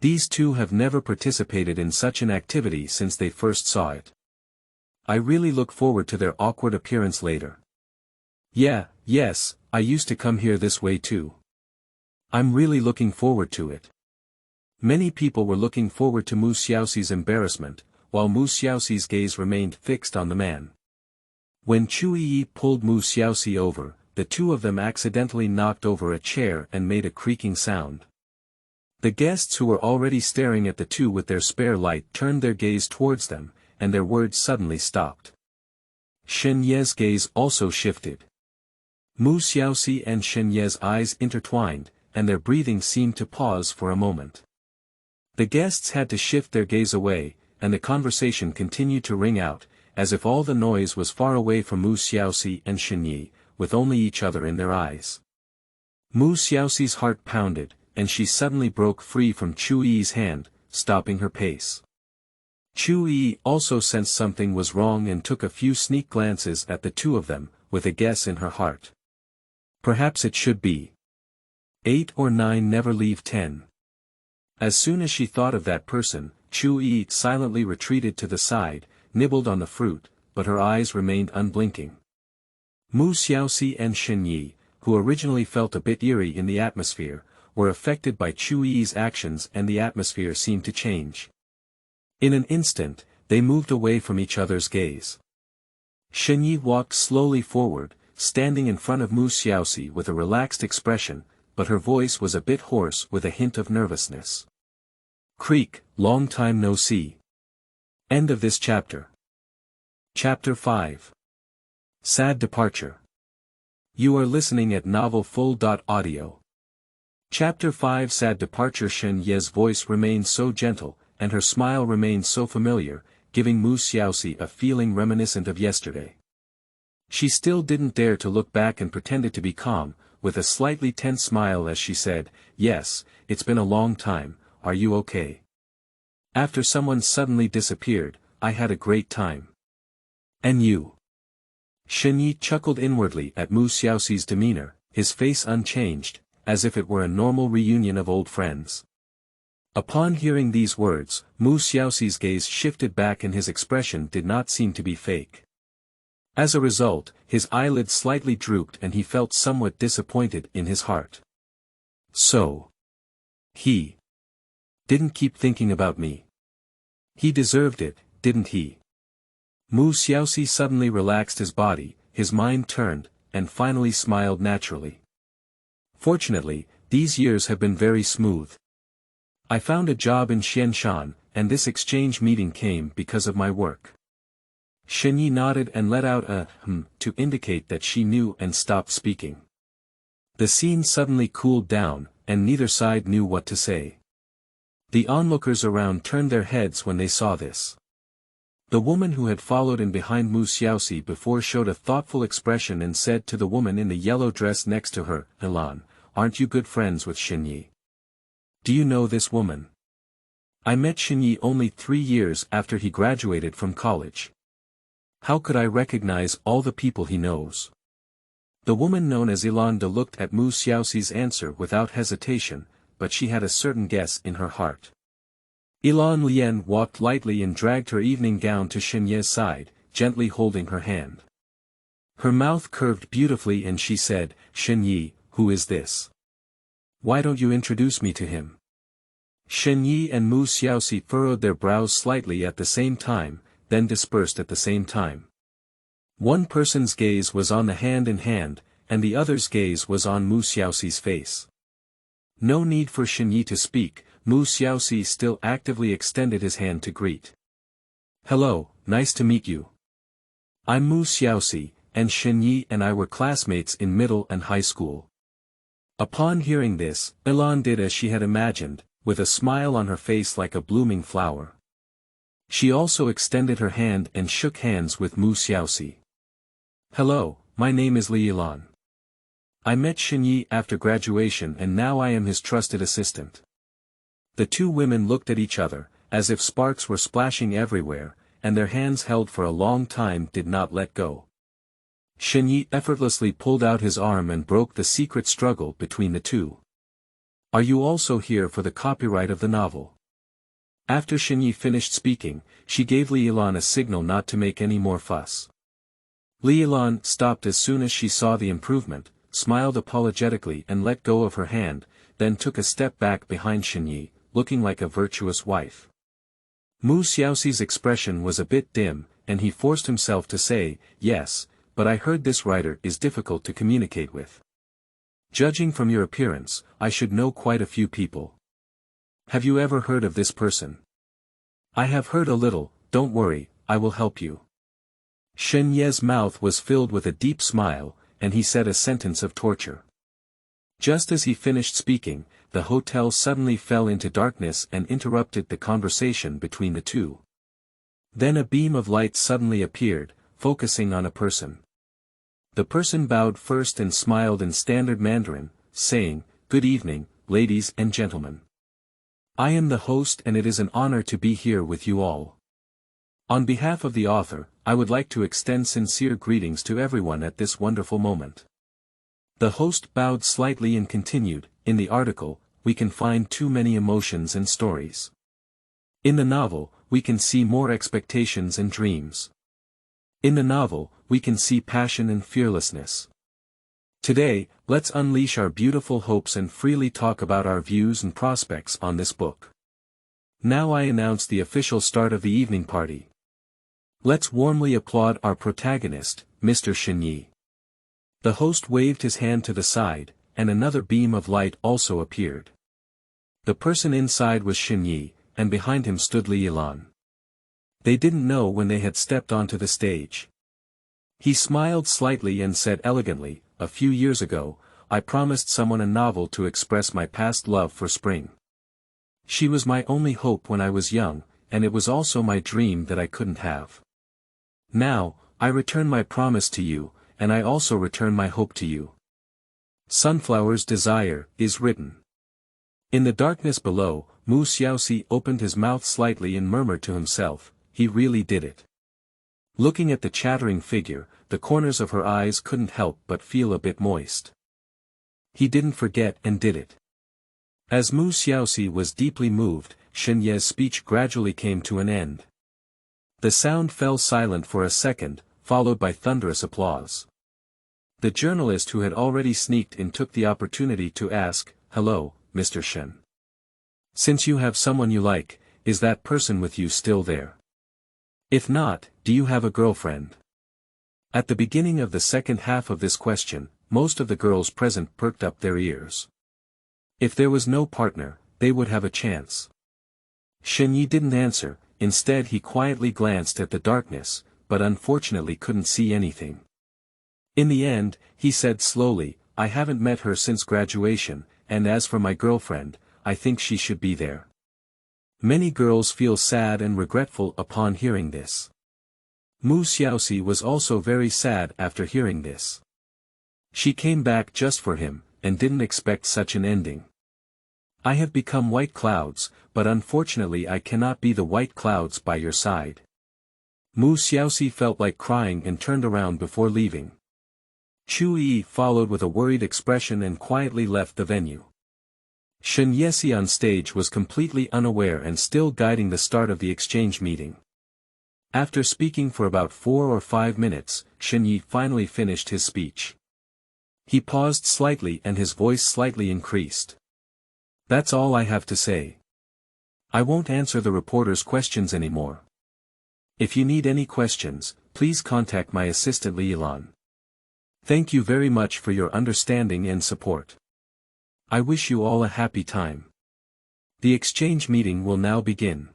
These two have never participated in such an activity since they first saw it. I really look forward to their awkward appearance later. Yes, I used to come here this way too. I'm really looking forward to it. Many people were looking forward to Mu Xiaoxi's embarrassment, while Mu Xiaoxi's gaze remained fixed on the man. When Chu Yi pulled Mu Xiaoxi over, the two of them accidentally knocked over a chair and made a creaking sound. The guests who were already staring at the two with their spare light turned their gaze towards them, and their words suddenly stopped. Shen Ye's gaze also shifted. Mu Xiaoxi and Shen Ye's eyes intertwined, and their breathing seemed to pause for a moment. The guests had to shift their gaze away, and the conversation continued to ring out, as if all the noise was far away from Mu Xiaoxi and Shen Ye, with only each other in their eyes. Mu Xiaoxi's heart pounded, and she suddenly broke free from Chu Yi's hand, stopping her pace. Chu Yi also sensed something was wrong and took a few sneak glances at the two of them, with a guess in her heart. Perhaps it should be 8 or 9 never leave 10. As soon as she thought of that person, Chu Yi silently retreated to the side, nibbled on the fruit, but her eyes remained unblinking. Mu Xiaoxi and Shen Ye, who originally felt a bit eerie in the atmosphere, were affected by Chu Yi's actions and the atmosphere seemed to change. In an instant, they moved away from each other's gaze. Shen Ye walked slowly forward, standing in front of Mu Xiaoxi with a relaxed expression, but her voice was a bit hoarse with a hint of nervousness. Creak, long time no see. End of this chapter. Chapter 5. Sad Departure. You are listening at novelfull.audio. Chapter 5. Sad Departure. Shen Ye's voice remained so gentle, and her smile remained so familiar, giving Mu Xiaoxi a feeling reminiscent of yesterday. She still didn't dare to look back and pretended to be calm, with a slightly tense smile as she said, "Yes, it's been a long time, are you okay?" After someone suddenly disappeared, I had a great time. And you? Shen Ye chuckled inwardly at Mu Xiaoxi's demeanor, his face unchanged, as if it were a normal reunion of old friends. Upon hearing these words, Mu Xiaoxi's gaze shifted back and his expression did not seem to be fake. As a result, his eyelids slightly drooped and he felt somewhat disappointed in his heart. So. He didn't keep thinking about me. He deserved it, didn't he? Mu Xiaoxi suddenly relaxed his body, his mind turned, and finally smiled naturally. Fortunately, these years have been very smooth. I found a job in Xianshan, and this exchange meeting came because of my work. Shen Ye nodded and let out a to indicate that she knew and stopped speaking. The scene suddenly cooled down, and neither side knew what to say. The onlookers around turned their heads when they saw this. The woman who had followed in behind Mu Xiaoxi before showed a thoughtful expression and said to the woman in the yellow dress next to her, "Elan, aren't you good friends with Shen Ye? Do you know this woman? I met Shen Ye only 3 years after he graduated from college. How could I recognize all the people he knows?" The woman known as Ilanda looked at Mu Xiaoxi's answer without hesitation, but she had a certain guess in her heart. Ilan Lian walked lightly and dragged her evening gown to Shen Ye's side, gently holding her hand. Her mouth curved beautifully and she said, "Shen Ye, who is this? Why don't you introduce me to him?" Shen Ye and Mu Xiaoxi furrowed their brows slightly at the same time, then dispersed at the same time. One person's gaze was on the hand in hand, and the other's gaze was on Mu Xiaoxi's face. No need for Shen Ye to speak, Mu Xiaoxi still actively extended his hand to greet. "Hello, nice to meet you. I'm Mu Xiaoxi, and Shen Ye and I were classmates in middle and high school." Upon hearing this, Ilan did as she had imagined, with a smile on her face like a blooming flower. She also extended her hand and shook hands with Mu Xiaoxi. Hello, my name is Li Yilan. I met Shen Ye after graduation and now I am his trusted assistant. The two women looked at each other, as if sparks were splashing everywhere, and their hands held for a long time did not let go. Shen Ye effortlessly pulled out his arm and broke the secret struggle between the two. Are you also here for the copyright of the novel? After Shen Ye finished speaking, she gave Li Yilan a signal not to make any more fuss. Li Yilan stopped as soon as she saw the improvement, smiled apologetically and let go of her hand, then took a step back behind Shen Ye, looking like a virtuous wife. Mu Xiaoxi's expression was a bit dim, and he forced himself to say, yes, but I heard this writer is difficult to communicate with. Judging from your appearance, I should know quite a few people. Have you ever heard of this person? I have heard a little, don't worry, I will help you. Shen Ye's mouth was filled with a deep smile, and he said a sentence of torture. Just as he finished speaking, the hotel suddenly fell into darkness and interrupted the conversation between the two. Then a beam of light suddenly appeared, focusing on a person. The person bowed first and smiled in standard Mandarin, saying, "Good evening, ladies and gentlemen. I am the host and it is an honor to be here with you all. On behalf of the author, I would like to extend sincere greetings to everyone at this wonderful moment." The host bowed slightly and continued, in the article, we can find too many emotions and stories. In the novel, we can see more expectations and dreams. In the novel, we can see passion and fearlessness. Today, let's unleash our beautiful hopes and freely talk about our views and prospects on this book. Now I announce the official start of the evening party. Let's warmly applaud our protagonist, Mr. Shen Ye. The host waved his hand to the side, and another beam of light also appeared. The person inside was Shen Ye, and behind him stood Li Yilan. They didn't know when they had stepped onto the stage. He smiled slightly and said elegantly, "A few years ago, I promised someone a novel to express my past love for spring. She was my only hope when I was young, and it was also my dream that I couldn't have. Now, I return my promise to you, and I also return my hope to you. Sunflower's desire is written." In the darkness below, Mu Xiaoxi opened his mouth slightly and murmured to himself, "He really did it." Looking at the chattering figure, the corners of her eyes couldn't help but feel a bit moist. He didn't forget and did it. As Mu Xiaoxi was deeply moved, Shen Ye's speech gradually came to an end. The sound fell silent for a second, followed by thunderous applause. The journalist who had already sneaked in took the opportunity to ask, "Hello, Mr. Shen. Since you have someone you like, is that person with you still there? If not, do you have a girlfriend?" At the beginning of the second half of this question, most of the girls present perked up their ears. If there was no partner, they would have a chance. Shen Ye didn't answer, instead he quietly glanced at the darkness, but unfortunately couldn't see anything. In the end, he said slowly, "I haven't met her since graduation, and as for my girlfriend, I think she should be there." Many girls feel sad and regretful upon hearing this. Mu Xiaoxi was also very sad after hearing this. She came back just for him, and didn't expect such an ending. "I have become white clouds, but unfortunately I cannot be the white clouds by your side." Mu Xiaoxi felt like crying and turned around before leaving. Chu Yi followed with a worried expression and quietly left the venue. Shen Ye on stage was completely unaware and still guiding the start of the exchange meeting. After speaking for about 4 or 5 minutes, Shen Ye finally finished his speech. He paused slightly and his voice slightly increased. "That's all I have to say. I won't answer the reporters' questions anymore. If you need any questions, please contact my assistant Li Yilan. Thank you very much for your understanding and support. I wish you all a happy time. The exchange meeting will now begin."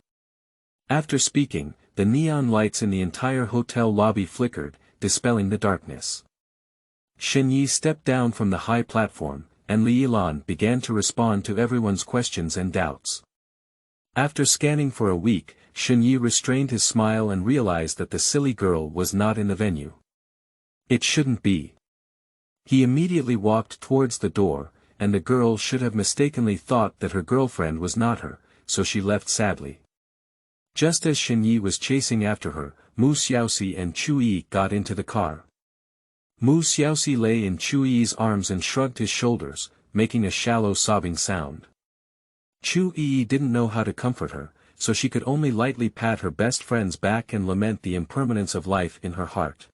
After speaking, the neon lights in the entire hotel lobby flickered, dispelling the darkness. Shen Ye stepped down from the high platform, and Li Yilan began to respond to everyone's questions and doubts. After scanning for a week, Shen Ye restrained his smile and realized that the silly girl was not in the venue. It shouldn't be. He immediately walked towards the door, and the girl should have mistakenly thought that her girlfriend was not her, so she left sadly. Just as Shen Ye was chasing after her, Mu Xiaoxi and Chu Yi got into the car. Mu Xiaoxi lay in Chu Yi's arms and shrugged his shoulders, making a shallow sobbing sound. Chu Yi didn't know how to comfort her, so she could only lightly pat her best friend's back and lament the impermanence of life in her heart.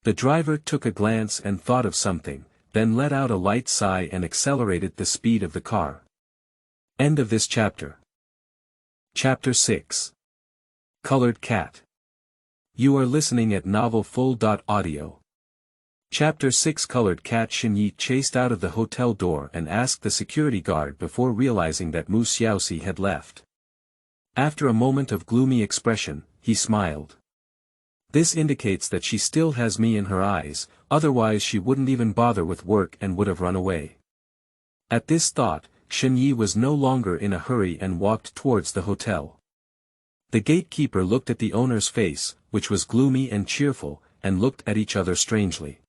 The driver took a glance and thought of something, then let out a light sigh and accelerated the speed of the car. End of this chapter. Chapter 6. Colored Cat. You are listening at novelfull.audio. Chapter 6. Colored Cat. Shen Ye chased out of the hotel door and asked the security guard before realizing that Mu Xiaoxi had left. After a moment of gloomy expression, he smiled. This indicates that she still has me in her eyes, otherwise she wouldn't even bother with work and would have run away. At this thought, Shen Ye was no longer in a hurry and walked towards the hotel. The gatekeeper looked at the owner's face, which was gloomy and cheerful, and looked at each other strangely.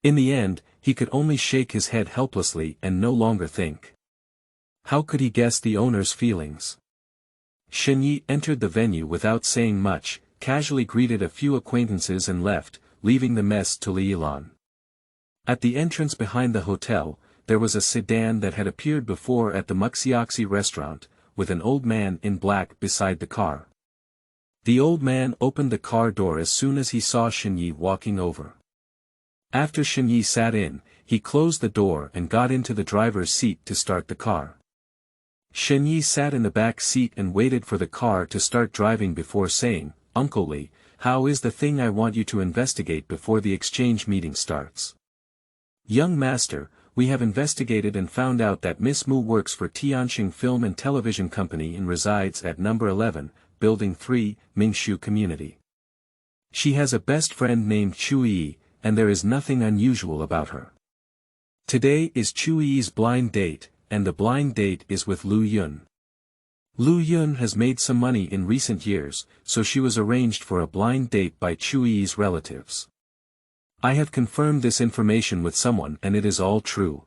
In the end, he could only shake his head helplessly and no longer think. How could he guess the owner's feelings? Shen Ye entered the venue without saying much, casually greeted a few acquaintances and left, leaving the mess to Li Yilan. At the entrance behind the hotel, there was a sedan that had appeared before at the Mu Xiaoxi restaurant, with an old man in black beside the car. The old man opened the car door as soon as he saw Shen Ye walking over. After Shen Ye sat in, he closed the door and got into the driver's seat to start the car. Shen Ye sat in the back seat and waited for the car to start driving before saying, "Uncle Li, how is the thing I want you to investigate before the exchange meeting starts?" "Young master, we have investigated and found out that Miss Mu works for Tianxing Film and Television Company and resides at number 11, Building 3, Mingshu Community. She has a best friend named Chu Yi, and there is nothing unusual about her. Today is Chu Yi's blind date, and the blind date is with Lu Yun. Lu Yun has made some money in recent years, so she was arranged for a blind date by Chu Yi's relatives. I have confirmed this information with someone and it is all true."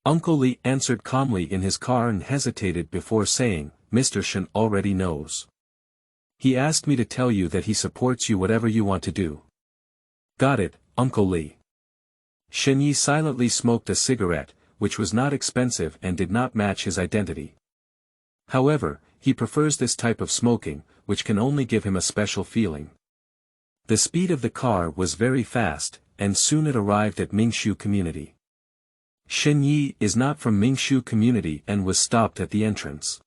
Uncle Li answered calmly in his car and hesitated before saying, "Mr. Shen already knows. He asked me to tell you that he supports you whatever you want to do." "Got it, Uncle Li." Shen Ye silently smoked a cigarette, which was not expensive and did not match his identity. However, he prefers this type of smoking, which can only give him a special feeling. The speed of the car was very fast, and soon it arrived at Mingshu Community. Shen Ye is not from Mingshu Community and was stopped at the entrance.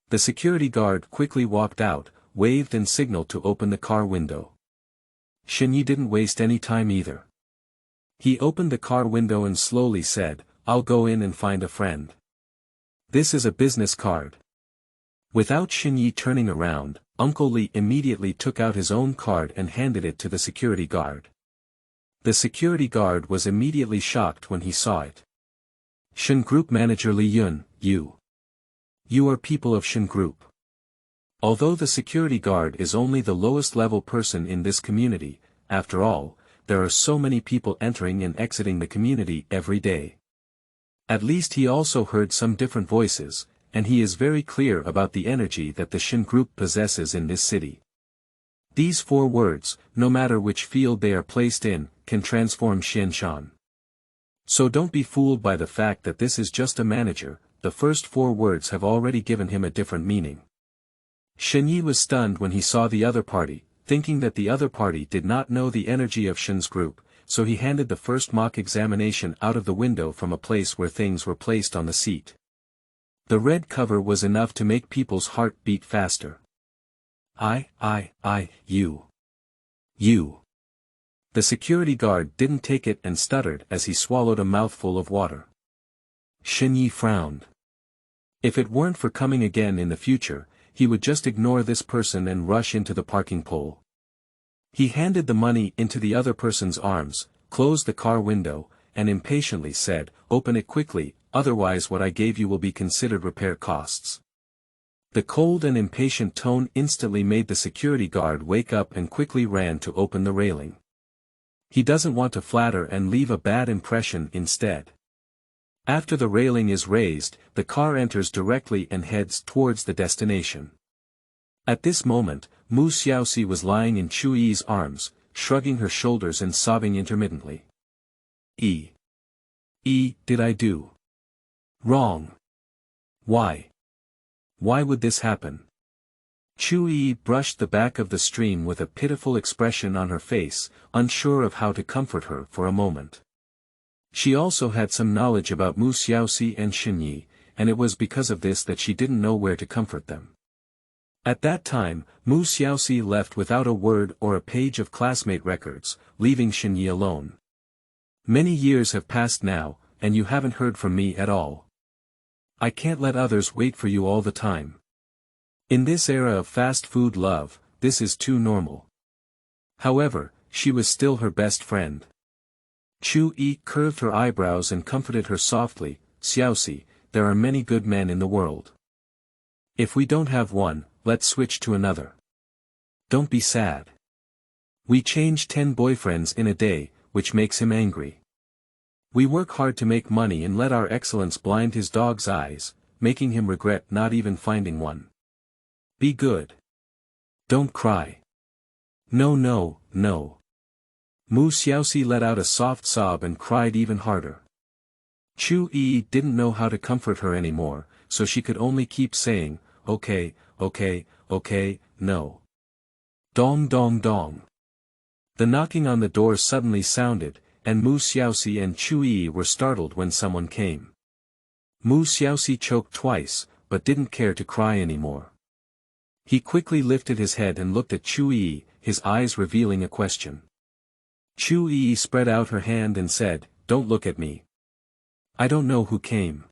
The security guard quickly walked out, waved and signaled to open the car window. Shen Ye didn't waste any time either. He opened the car window and slowly said, "I'll go in and find a friend. This is a business card." Without Shen Ye turning around, Uncle Li immediately took out his own card and handed it to the security guard. The security guard was immediately shocked when he saw it. "Shen Group Manager Li Yun, You are people of Shen Group." Although the security guard is only the lowest level person in this community, after all, there are so many people entering and exiting the community every day. At least he also heard some different voices, and he is very clear about the energy that the Shen Group possesses in this city. These 4 words, no matter which field they are placed in, can transform Xianshan. So don't be fooled by the fact that this is just a manager, the first 4 words have already given him a different meaning. Shen Ye was stunned when he saw the other party, thinking that the other party did not know the energy of Shen's group, so he handed the first mock examination out of the window from a place where things were placed on the seat. The red cover was enough to make people's heart beat faster. You. The security guard didn't take it and stuttered as he swallowed a mouthful of water. Shen Ye frowned. If it weren't for coming again in the future, he would just ignore this person and rush into the parking pole. He handed the money into the other person's arms, closed the car window, and impatiently said, "Open it quickly, otherwise what I gave you will be considered repair costs." The cold and impatient tone instantly made the security guard wake up and quickly ran to open the railing. He doesn't want to flatter and leave a bad impression instead. After the railing is raised, the car enters directly and heads towards the destination. At this moment, Mu Xiaoxi was lying in Chu Yi's arms, shrugging her shoulders and sobbing intermittently. Did I do wrong? Why? Why would this happen? Chu Yi brushed the back of the stream with a pitiful expression on her face, unsure of how to comfort her for a moment. She also had some knowledge about Mu Xiaoxi and Shen Ye, and it was because of this that she didn't know where to comfort them. At that time, Mu Xiaoxi left without a word or a page of classmate records, leaving Shen Ye alone. Many years have passed now, and you haven't heard from me at all. I can't let others wait for you all the time. In this era of fast food love, this is too normal. However, she was still her best friend. Chu Yi curved her eyebrows and comforted her softly, Xiaoxi, there are many good men in the world. If we don't have one, let's switch to another. Don't be sad. We change 10 boyfriends in a day, which makes him angry. We work hard to make money and let our excellence blind his dog's eyes, making him regret not even finding one. Be good. Don't cry. No. Mu Xiaoxi let out a soft sob and cried even harder. Chu Yi didn't know how to comfort her anymore, so she could only keep saying, okay, no. Dong dong dong. The knocking on the door suddenly sounded, and Mu Xiaoxi and Chu Yi were startled when someone came. Mu Xiaoxi choked twice, but didn't care to cry anymore. He quickly lifted his head and looked at Chu Yi, his eyes revealing a question. Chu Yi spread out her hand and said, don't look at me. I don't know who came.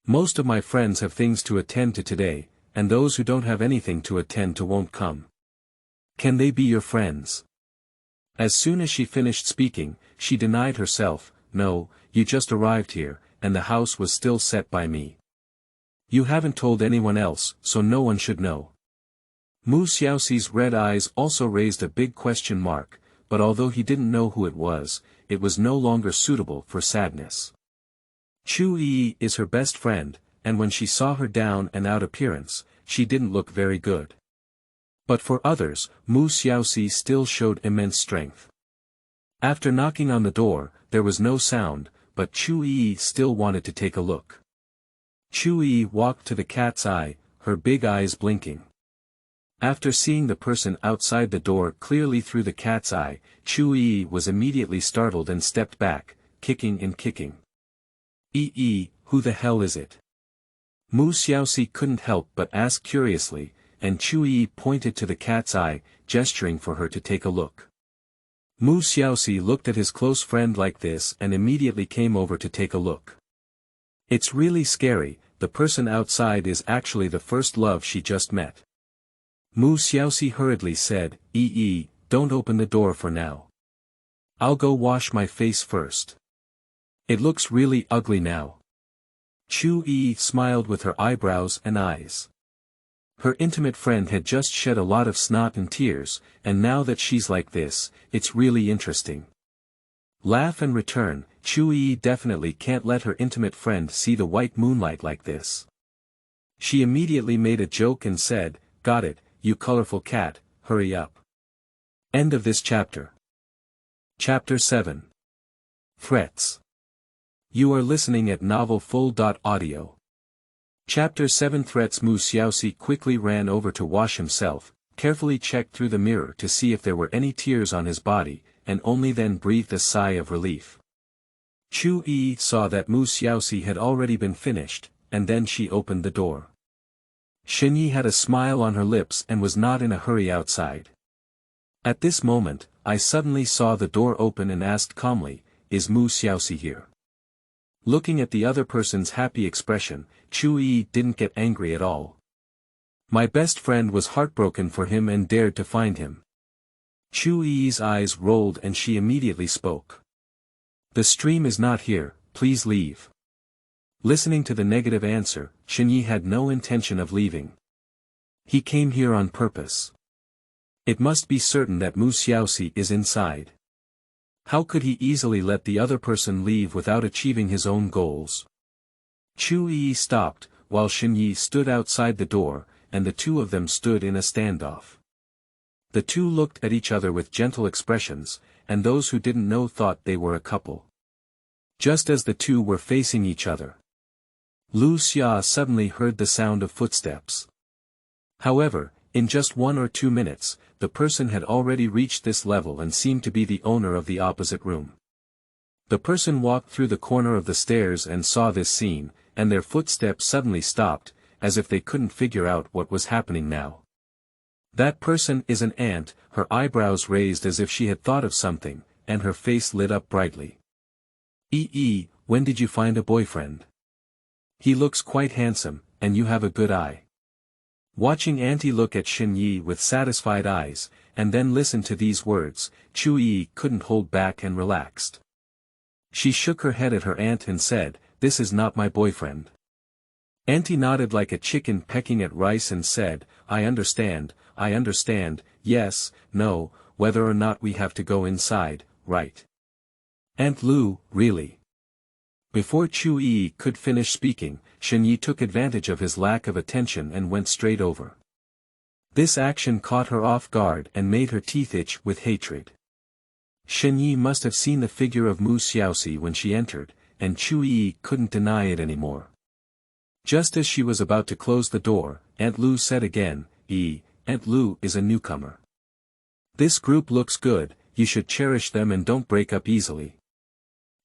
Most of my friends have things to attend to today, and those who don't have anything to attend to won't come. Can they be your friends? As soon as she finished speaking, she denied herself, no, you just arrived here, and the house was still set by me. You haven't told anyone else, so no one should know. Mu Xiaoxi's red eyes also raised a big question mark, but although he didn't know who it was no longer suitable for sadness. Chu Yi is her best friend, and when she saw her down and out appearance, she didn't look very good. But for others, Mu Xiaoxi still showed immense strength. After knocking on the door, there was no sound, but Chu Yi still wanted to take a look. Chu Yi walked to the cat's eye, her big eyes blinking. After seeing the person outside the door clearly through the cat's eye, Chu Yi was immediately startled and stepped back, kicking and kicking. Who the hell is it? Mu Xiaoxi couldn't help but ask curiously, and Chu Yi pointed to the cat's eye, gesturing for her to take a look. Mu Xiaoxi looked at his close friend like this and immediately came over to take a look. It's really scary, the person outside is actually the first love she just met. Mu Xiaoxi hurriedly said, don't open the door for now. I'll go wash my face first. It looks really ugly now. Chu Yi smiled with her eyebrows and eyes. Her intimate friend had just shed a lot of snot and tears, and now that she's like this, it's really interesting. Laugh and return, Chu Yi definitely can't let her intimate friend see the white moonlight like this. She immediately made a joke and said, got it, you colorful cat, hurry up. End of this chapter. Chapter 7. Threats. You are listening at novelfull.audio. Chapter 7 Threats. Mu Xiaoxi quickly ran over to wash himself, carefully checked through the mirror to see if there were any tears on his body, and only then breathed a sigh of relief. Chu Yi saw that Mu Xiaoxi had already been finished, and then she opened the door. Shen Ye had a smile on her lips and was not in a hurry outside. At this moment, I suddenly saw the door open and asked calmly, is Mu Xiaoxi here? Looking at the other person's happy expression, Chu Yi didn't get angry at all. My best friend was heartbroken for him and dared to find him. Chu Yi's eyes rolled and she immediately spoke. The stream is not here, please leave. Listening to the negative answer, Shen Ye had no intention of leaving. He came here on purpose. It must be certain that Mu Xiaoxi is inside. How could he easily let the other person leave without achieving his own goals? Chu Yi stopped, while Shen Ye stood outside the door, and the two of them stood in a standoff. The two looked at each other with gentle expressions, and those who didn't know thought they were a couple. Just as the two were facing each other, Lu Xia suddenly heard the sound of footsteps. However, in just 1 or 2 minutes, the person had already reached this level and seemed to be the owner of the opposite room. The person walked through the corner of the stairs and saw this scene, and their footsteps suddenly stopped, as if they couldn't figure out what was happening now. That person is an ant, her eyebrows raised as if she had thought of something, and her face lit up brightly. When did you find a boyfriend? He looks quite handsome, and you have a good eye. Watching Auntie look at Shen Ye with satisfied eyes, and then listen to these words, Chu Yi couldn't hold back and relaxed. She shook her head at her aunt and said, "This is not my boyfriend." Auntie nodded like a chicken pecking at rice and said, I understand, yes, no, whether or not we have to go inside, right? Aunt Lu, really? Before Chu Yi could finish speaking, Shen Ye took advantage of his lack of attention and went straight over. This action caught her off guard and made her teeth itch with hatred. Shen Ye must have seen the figure of Mu Xiaoxi when she entered, and Chu Yi couldn't deny it anymore. Just as she was about to close the door, Aunt Lu said again, Aunt Lu is a newcomer. This group looks good, you should cherish them and don't break up easily.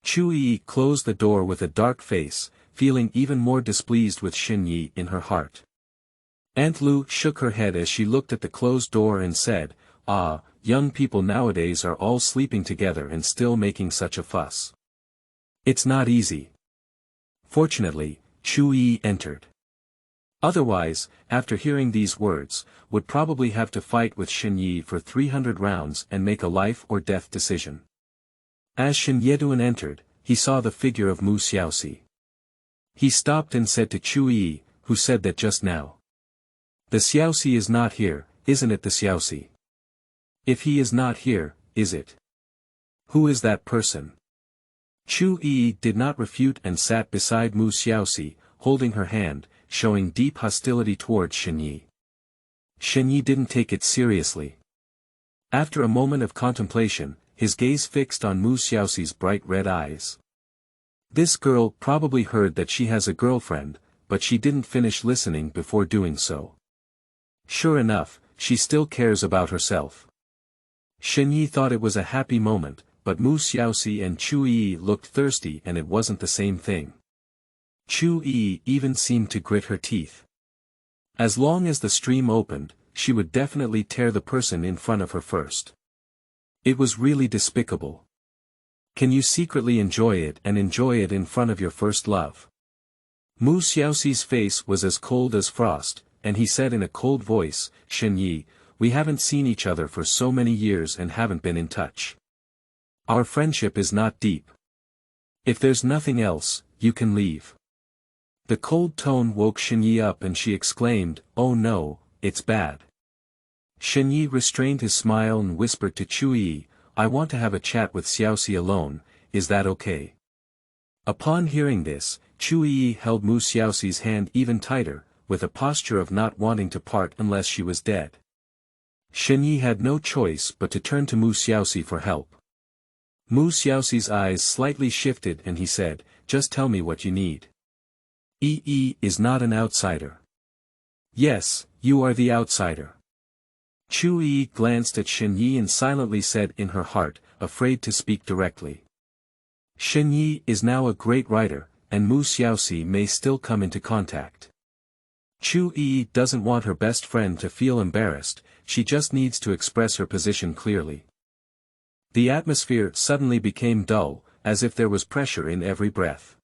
Chu Yi closed the door with a dark face, feeling even more displeased with Shen Ye in her heart. Aunt Lu shook her head as she looked at the closed door and said, young people nowadays are all sleeping together and still making such a fuss. It's not easy. Fortunately, Chu Yi entered. Otherwise, after hearing these words, would probably have to fight with Shen Ye for 300 rounds and make a life or death decision. As Shen Yeduan entered, he saw the figure of Mu Xiaoxi. He stopped and said to Chu Yi, who said that just now. The Xiaoxi is not here, isn't it the Xiaoxi? If he is not here, is it? Who is that person? Chu Yi did not refute and sat beside Mu Xiaoxi, holding her hand, showing deep hostility towards Shen Ye. Shen Ye didn't take it seriously. After a moment of contemplation, his gaze fixed on Mu Xiaoxi's bright red eyes. This girl probably heard that she has a girlfriend, but she didn't finish listening before doing so. Sure enough, she still cares about herself. Shen Ye thought it was a happy moment, but Mu Xiaoxi and Chu Yi looked thirsty and it wasn't the same thing. Chu Yi even seemed to grit her teeth. As long as the stream opened, she would definitely tear the person in front of her first. It was really despicable. Can you secretly enjoy it and enjoy it in front of your first love? Mu Xiaoxi's face was as cold as frost, and he said in a cold voice, Shen Ye, we haven't seen each other for so many years and haven't been in touch. Our friendship is not deep. If there's nothing else, you can leave. The cold tone woke Shen Ye up and she exclaimed, oh no, it's bad. Shen Ye restrained his smile and whispered to Chu Yi, I want to have a chat with Xiaoxi alone, is that okay? Upon hearing this, Chu Yi held Mu Xiaoxi's hand even tighter, with a posture of not wanting to part unless she was dead. Shen Ye had no choice but to turn to Mu Xiaoxi for help. Mu Xiaoxi's eyes slightly shifted and he said, just tell me what you need. Is not an outsider. Yes, you are the outsider. Chu Yi glanced at Shen Ye and silently said in her heart, afraid to speak directly. Shen Ye is now a great writer, and Mu Xiaoxi may still come into contact. Chu Yi doesn't want her best friend to feel embarrassed, she just needs to express her position clearly. The atmosphere suddenly became dull, as if there was pressure in every breath.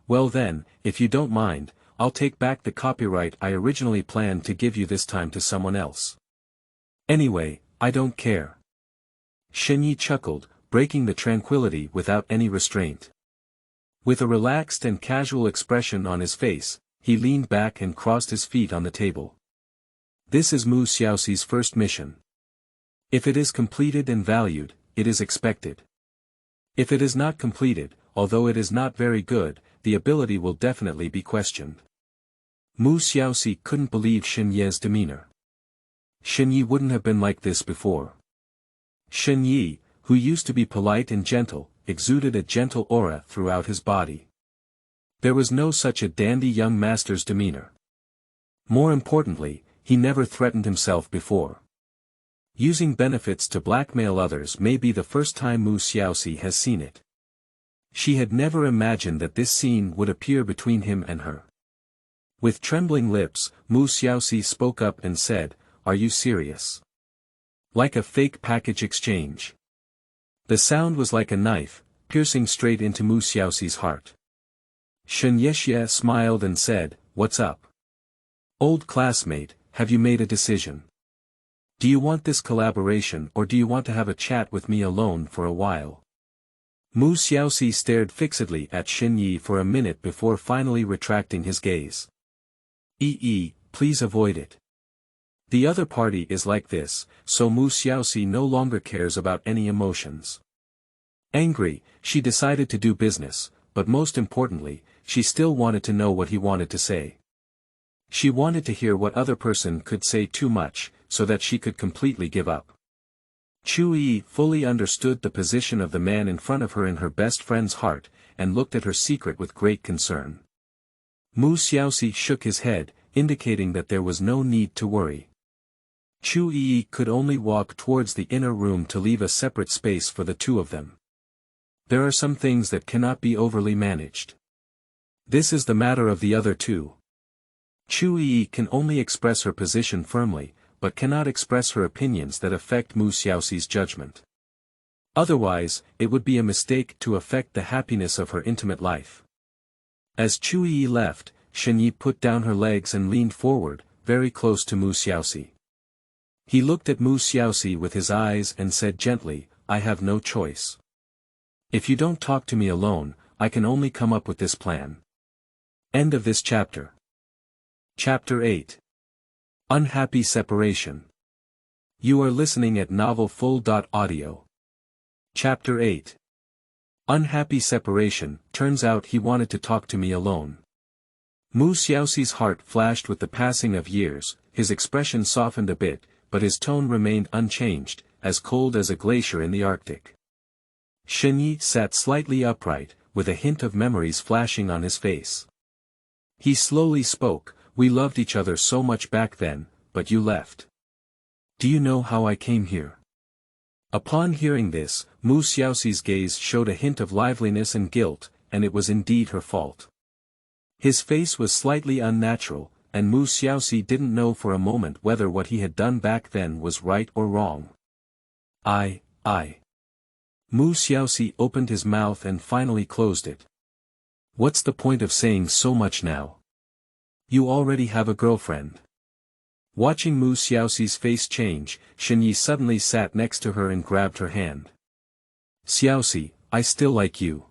Well then, if you don't mind, I'll take back the copyright I originally planned to give you this time to someone else. Anyway, I don't care. Shen Ye chuckled, breaking the tranquility without any restraint. With a relaxed and casual expression on his face, he leaned back and crossed his feet on the table. This is Mu Xiaoxi's first mission. If it is completed and valued, it is expected. If it is not completed, although it is not very good, the ability will definitely be questioned. Mu Xiaoxi couldn't believe Shen Ye's demeanor. Shen Ye wouldn't have been like this before. Shen Ye, who used to be polite and gentle, exuded a gentle aura throughout his body. There was no such a dandy young master's demeanor. More importantly, he never threatened himself before. Using benefits to blackmail others may be the first time Mu Xiaoxi has seen it. She had never imagined that this scene would appear between him and her. With trembling lips, Mu Xiaoxi spoke up and said, "Are you serious? Like a fake package exchange?" The sound was like a knife, piercing straight into Mu Xiaoxi's heart. Shen Ye smiled and said, "What's up? Old classmate, have you made a decision? Do you want this collaboration or do you want to have a chat with me alone for a while?" Mu Xiaoxi stared fixedly at Shen Ye for a minute before finally retracting his gaze. Please avoid it. The other party is like this, so Mu Xiaoxi no longer cares about any emotions. Angry, she decided to do business, but most importantly, she still wanted to know what he wanted to say. She wanted to hear what other person could say too much, so that she could completely give up. Chu Yi fully understood the position of the man in front of her in her best friend's heart, and looked at her secret with great concern. Mu Xiaoxi shook his head, indicating that there was no need to worry. Chu Yi could only walk towards the inner room to leave a separate space for the two of them. There are some things that cannot be overly managed. This is the matter of the other two. Chu Yi can only express her position firmly, but cannot express her opinions that affect Mu Xiaoxi's judgment. Otherwise, it would be a mistake to affect the happiness of her intimate life. As Chu Yi left, Shen Ye put down her legs and leaned forward, very close to Mu Xiaoxi. He looked at Mu Xiaoxi with his eyes and said gently, "I have no choice. If you don't talk to me alone, I can only come up with this plan." End of this chapter. Chapter 8. Unhappy Separation. You are listening at novelfull.audio. Chapter 8. Unhappy separation. Turns out he wanted to talk to me alone. Mu Xiaoxi's heart flashed with the passing of years, his expression softened a bit, but his tone remained unchanged, as cold as a glacier in the Arctic. Shen Ye sat slightly upright, with a hint of memories flashing on his face. He slowly spoke, "We loved each other so much back then, but you left. Do you know how I came here?" Upon hearing this, Mu Xiaoxi's gaze showed a hint of liveliness and guilt, and it was indeed her fault. His face was slightly unnatural, and Mu Xiaoxi didn't know for a moment whether what he had done back then was right or wrong. I. Mu Xiaoxi opened his mouth and finally closed it. "What's the point of saying so much now? You already have a girlfriend." Watching Mu Xiaoxi's face change, Shen Ye suddenly sat next to her and grabbed her hand. "Xiaoxi, I still like you."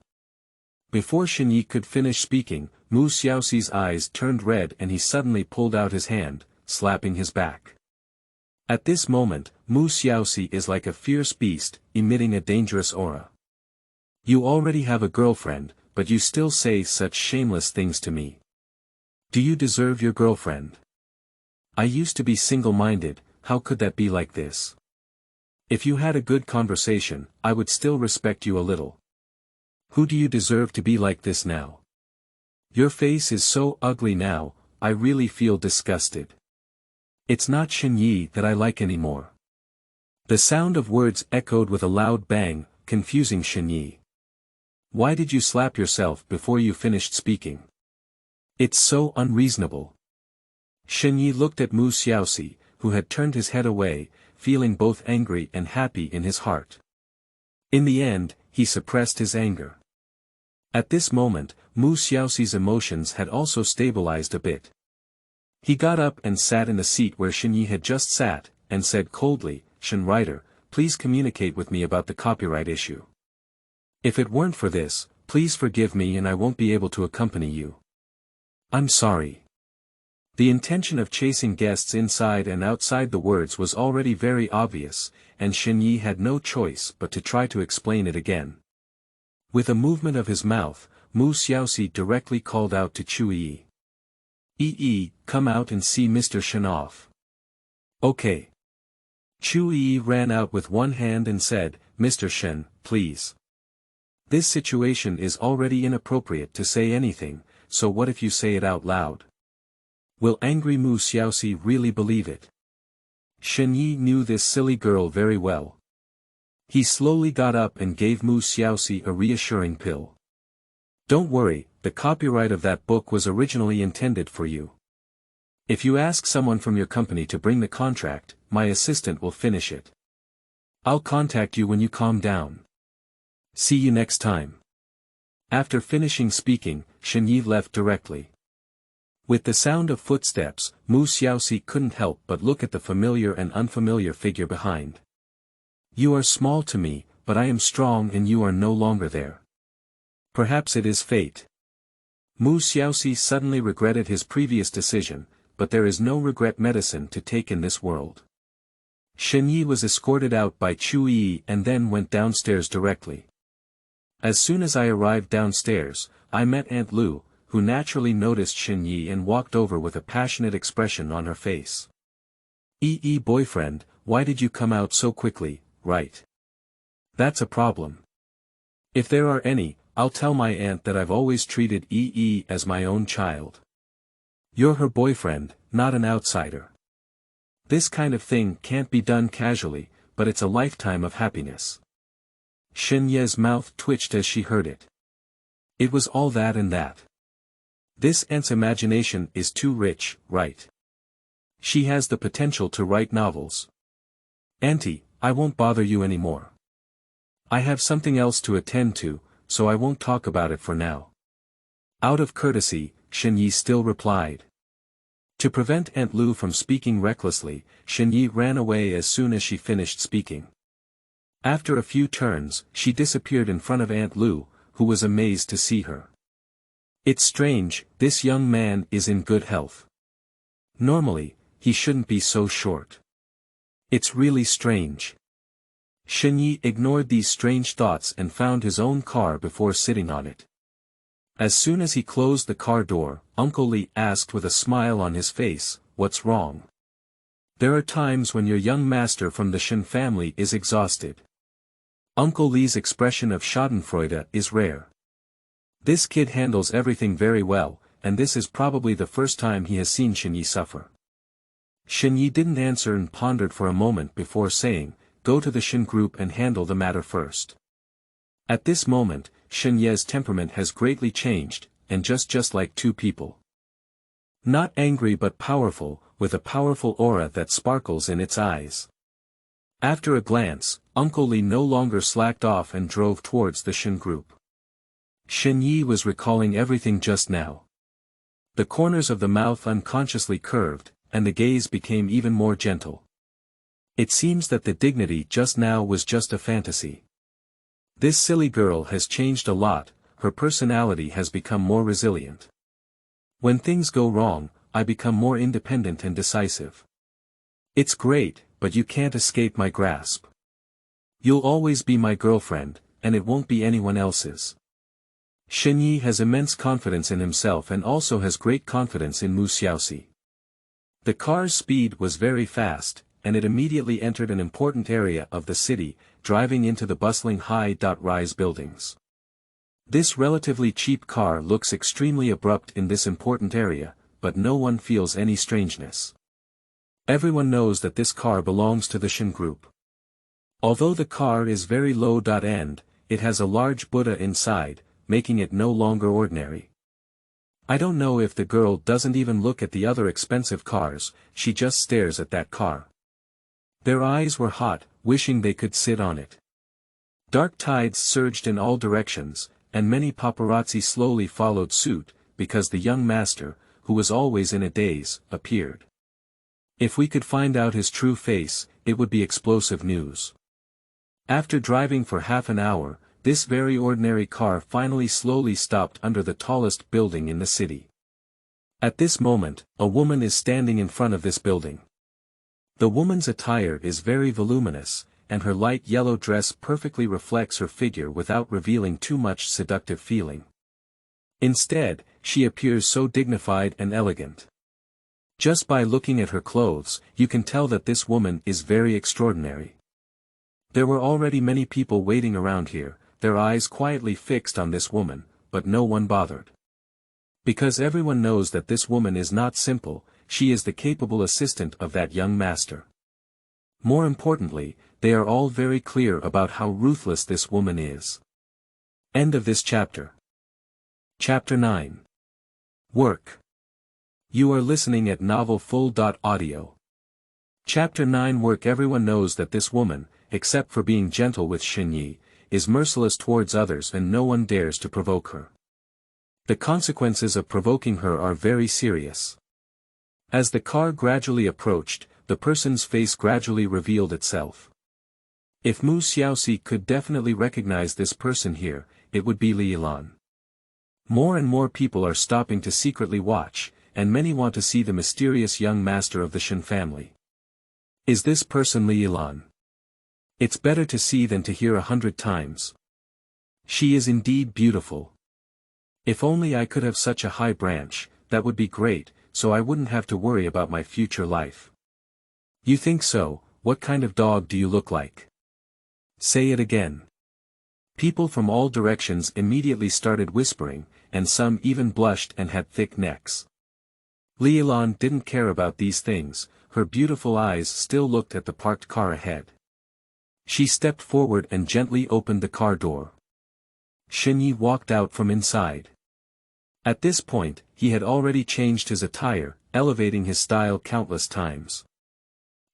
Before Shen Ye could finish speaking, Mu Xiaoxi's eyes turned red and he suddenly pulled out his hand, slapping his back. At this moment, Mu Xiaoxi is like a fierce beast, emitting a dangerous aura. "You already have a girlfriend, but you still say such shameless things to me. Do you deserve your girlfriend? I used to be single-minded, how could that be like this? If you had a good conversation, I would still respect you a little. Who do you deserve to be like this now? Your face is so ugly now, I really feel disgusted. It's not Shen Ye that I like anymore." The sound of words echoed with a loud bang, confusing Shen Ye. "Why did you slap yourself before you finished speaking? It's so unreasonable." Shen Ye looked at Mu Xiaoxi, who had turned his head away, feeling both angry and happy in his heart. In the end, he suppressed his anger. At this moment, Mu Xiaoxi's emotions had also stabilized a bit. He got up and sat in the seat where Shen Ye had just sat, and said coldly, "Shen writer, please communicate with me about the copyright issue. If it weren't for this, please forgive me and I won't be able to accompany you." "I'm sorry." The intention of chasing guests inside and outside the words was already very obvious, and Shen Ye had no choice but to try to explain it again. With a movement of his mouth, Mu Xiaoxi directly called out to Chu Yi. "Yi, come out and see Mr. Shen off." "Okay." Chu Yi ran out with one hand and said, "Mr. Shen, please. This situation is already inappropriate to say anything, so what if you say it out loud? Will angry Mu Xiaoxi really believe it?" Shen Ye knew this silly girl very well. He slowly got up and gave Mu Xiaoxi a reassuring pill. "Don't worry, the copyright of that book was originally intended for you. If you ask someone from your company to bring the contract, my assistant will finish it. I'll contact you when you calm down. See you next time." After finishing speaking, Shen Ye left directly. With the sound of footsteps, Mu Xiaoxi couldn't help but look at the familiar and unfamiliar figure behind. "You are small to me, but I am strong and you are no longer there. Perhaps it is fate." Mu Xiaoxi suddenly regretted his previous decision, but there is no regret medicine to take in this world. Shen Ye was escorted out by Chu Yi and then went downstairs directly. As soon as I arrived downstairs, I met Aunt Lu, who naturally noticed Shen Ye and walked over with a passionate expression on her face. Boyfriend, why did you come out so quickly, right? That's a problem. If there are any, I'll tell my aunt that I've always treated as my own child. You're her boyfriend, not an outsider. This kind of thing can't be done casually, but it's a lifetime of happiness." Shen Ye's mouth twitched as she heard it. It was all that and that. This aunt's imagination is too rich, right? She has the potential to write novels. "Auntie, I won't bother you anymore. I have something else to attend to, so I won't talk about it for now." Out of courtesy, Shen Ye still replied. To prevent Aunt Lu from speaking recklessly, Shen Ye ran away as soon as she finished speaking. After a few turns, she disappeared in front of Aunt Lu, who was amazed to see her. "It's strange, this young man is in good health. Normally, he shouldn't be so short. It's really strange." Shen Ye ignored these strange thoughts and found his own car before sitting on it. As soon as he closed the car door, Uncle Li asked with a smile on his face, "What's wrong?" "There are times when your young master from the Shen family is exhausted." Uncle Li's expression of schadenfreude is rare. This kid handles everything very well, and this is probably the first time he has seen Shen Ye suffer. Shen Ye didn't answer and pondered for a moment before saying, "Go to the Shen group and handle the matter first." At this moment, Shen Ye's temperament has greatly changed, and just like two people. Not angry but powerful, with a powerful aura that sparkles in its eyes. After a glance, Uncle Li no longer slacked off and drove towards the Shen group. Shen Ye was recalling everything just now. The corners of the mouth unconsciously curved, and the gaze became even more gentle. It seems that the dignity just now was just a fantasy. This silly girl has changed a lot, her personality has become more resilient. When things go wrong, I become more independent and decisive. It's great, but you can't escape my grasp. You'll always be my girlfriend, and it won't be anyone else's. Shen Ye has immense confidence in himself and also has great confidence in Mu Xiaoxi. The car's speed was very fast, and it immediately entered an important area of the city, driving into the bustling high-rise buildings. This relatively cheap car looks extremely abrupt in this important area, but no one feels any strangeness. Everyone knows that this car belongs to the Shen group. Although the car is very low-end, it has a large Buddha inside, making it no longer ordinary. I don't know if the girl doesn't even look at the other expensive cars, she just stares at that car. Their eyes were hot, wishing they could sit on it. Dark tides surged in all directions, and many paparazzi slowly followed suit, because the young master, who was always in a daze, appeared. If we could find out his true face, it would be explosive news. After driving for half an hour, this very ordinary car finally slowly stopped under the tallest building in the city. At this moment, a woman is standing in front of this building. The woman's attire is very voluminous, and her light yellow dress perfectly reflects her figure without revealing too much seductive feeling. Instead, she appears so dignified and elegant. Just by looking at her clothes, you can tell that this woman is very extraordinary. There were already many people waiting around here, their eyes quietly fixed on this woman, but no one bothered. Because everyone knows that this woman is not simple, she is the capable assistant of that young master. More importantly, they are all very clear about how ruthless this woman is. End of this chapter. Chapter 9. Work. You are listening at novelfull.audio. Chapter 9 Work. Everyone knows that this woman, except for being gentle with Shen Ye, is merciless towards others and no one dares to provoke her. The consequences of provoking her are very serious. As the car gradually approached, the person's face gradually revealed itself. If Mu Xiaoxi could definitely recognize this person here, it would be Li Yilan. More and more people are stopping to secretly watch, and many want to see the mysterious young master of the Shen family. Is this person Li Yilan? It's better to see than to hear 100 times. She is indeed beautiful. If only I could have such a high branch, that would be great, so I wouldn't have to worry about my future life. You think so? What kind of dog do you look like? Say it again. People from all directions immediately started whispering, and some even blushed and had thick necks. Li Yilan didn't care about these things, her beautiful eyes still looked at the parked car ahead. She stepped forward and gently opened the car door. Shen Ye walked out from inside. At this point, he had already changed his attire, elevating his style countless times.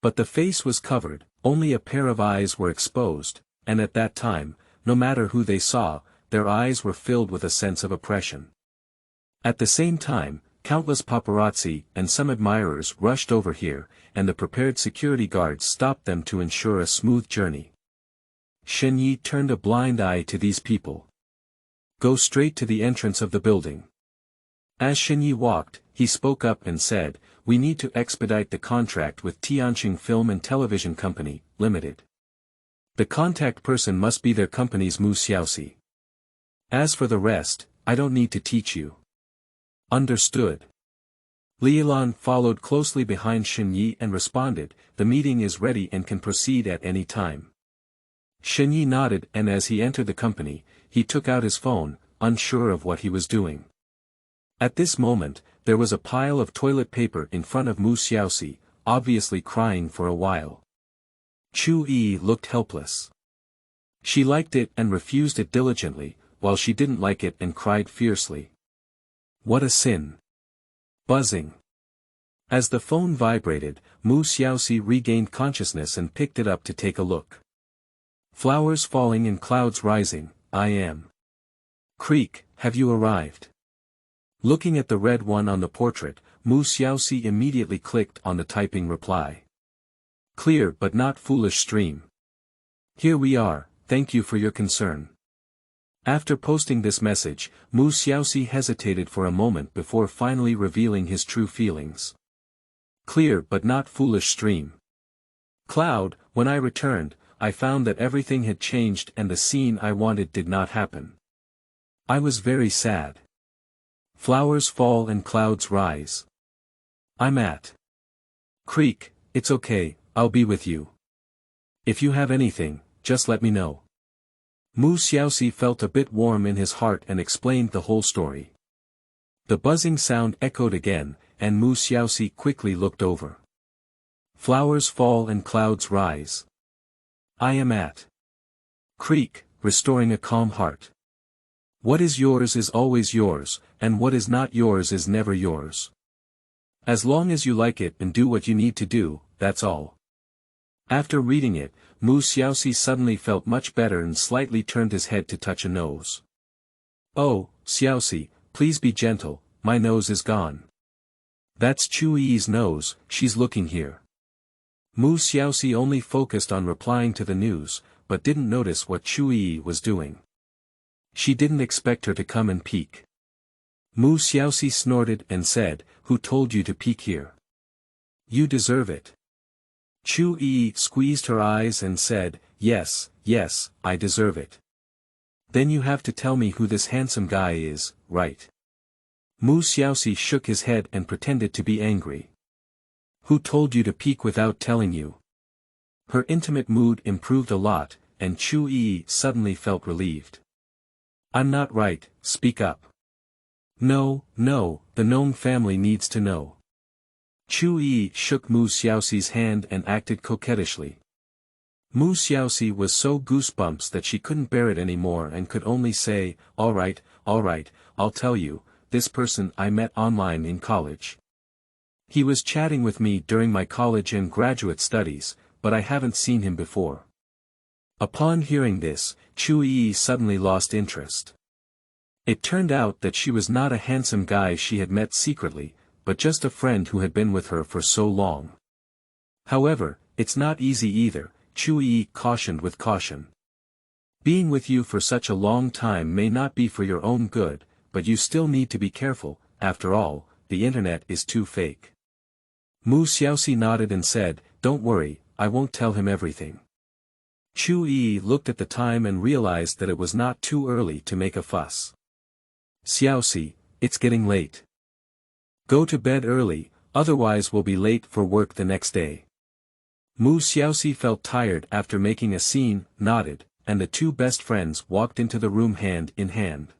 But the face was covered, only a pair of eyes were exposed, and at that time, no matter who they saw, their eyes were filled with a sense of oppression. At the same time, countless paparazzi and some admirers rushed over here, and the prepared security guards stopped them to ensure a smooth journey. Shen Ye turned a blind eye to these people. Go straight to the entrance of the building. As Shen Ye walked, he spoke up and said, "We need to expedite the contract with Tianqing Film and Television Company, Limited. The contact person must be their company's Mu Xiaoxi. As for the rest, I don't need to teach you." Understood. Li Yilan followed closely behind Shen Ye and responded, "The meeting is ready and can proceed at any time." Shen Ye nodded, and as he entered the company, he took out his phone, unsure of what he was doing. At this moment, there was a pile of toilet paper in front of Mu Xiaoxi, obviously crying for a while. Chu Yi looked helpless. She liked it and refused it diligently, while she didn't like it and cried fiercely. What a sin! Buzzing. As the phone vibrated, Mu Xiaoxi regained consciousness and picked it up to take a look. Flowers falling and clouds rising, I am. Creek, have you arrived? Looking at the red one on the portrait, Mu Xiaoxi immediately clicked on the typing reply. Clear but not foolish stream. Here we are, thank you for your concern. After posting this message, Mu Xiaoxi hesitated for a moment before finally revealing his true feelings. Clear but not foolish stream. Cloud, when I returned, I found that everything had changed and the scene I wanted did not happen. I was very sad. Flowers fall and clouds rise. I'm at Creek, it's okay, I'll be with you. If you have anything, just let me know. Mu Xiaoxi felt a bit warm in his heart and explained the whole story. The buzzing sound echoed again, and Mu Xiaoxi quickly looked over. Flowers fall and clouds rise. I am at Creek, restoring a calm heart. What is yours is always yours, and what is not yours is never yours. As long as you like it and do what you need to do, that's all. After reading it, Mu Xiaoxi suddenly felt much better and slightly turned his head to touch a nose. Oh, Xiaoxi, please be gentle, my nose is gone. That's Chu Yi's nose, she's looking here. Mu Xiaoxi only focused on replying to the news, but didn't notice what Chu Yi was doing. She didn't expect her to come and peek. Mu Xiaoxi snorted and said, "Who told you to peek here? You deserve it." Chu Yi squeezed her eyes and said, "Yes, yes, I deserve it." "Then you have to tell me who this handsome guy is, right?" Mu Xiaoxi shook his head and pretended to be angry. "Who told you to peek without telling you?" Her intimate mood improved a lot, and Chu Yi suddenly felt relieved. "I'm not right, speak up." "No, no, the gnome family needs to know." Chu Yi shook Mu Xiaoxi's hand and acted coquettishly. Mu Xiaoxi was so goosebumps that she couldn't bear it anymore and could only say, all right, I'll tell you, this person I met online in college. He was chatting with me during my college and graduate studies, but I haven't seen him before." Upon hearing this, Chu Yi suddenly lost interest. It turned out that she was not a handsome guy she had met secretly, but just a friend who had been with her for so long. "However, it's not easy either," Chu Yi cautioned with caution. "Being with you for such a long time may not be for your own good, but you still need to be careful, after all, the internet is too fake." Mu Xiaoxi nodded and said, "Don't worry, I won't tell him everything." Chu Yi looked at the time and realized that it was not too early to make a fuss. "Xiaoxi, it's getting late. Go to bed early, otherwise we'll be late for work the next day." Mu Xiaoxi felt tired after making a scene, nodded, and the two best friends walked into the room hand in hand.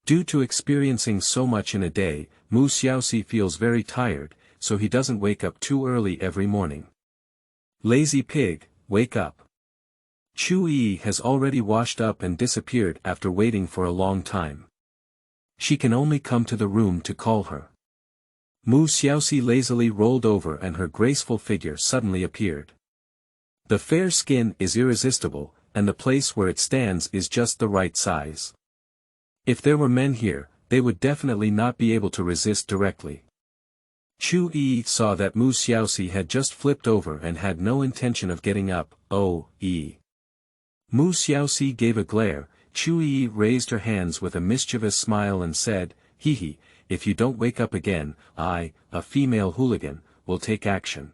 Due to experiencing so much in a day, Mu Xiaoxi feels very tired, so he doesn't wake up too early every morning. "Lazy pig, wake up." Chu Yi has already washed up and disappeared after waiting for a long time. She can only come to the room to call her. Mu Xiaoxi lazily rolled over and her graceful figure suddenly appeared. The fair skin is irresistible, and the place where it stands is just the right size. If there were men here, they would definitely not be able to resist directly. Chu Yi saw that Mu Xiaoxi had just flipped over and had no intention of getting up. "Oh, Yi." Mu Xiaoxi gave a glare. Chu Yi raised her hands with a mischievous smile and said, "Hee, if you don't wake up again, I, a female hooligan, will take action."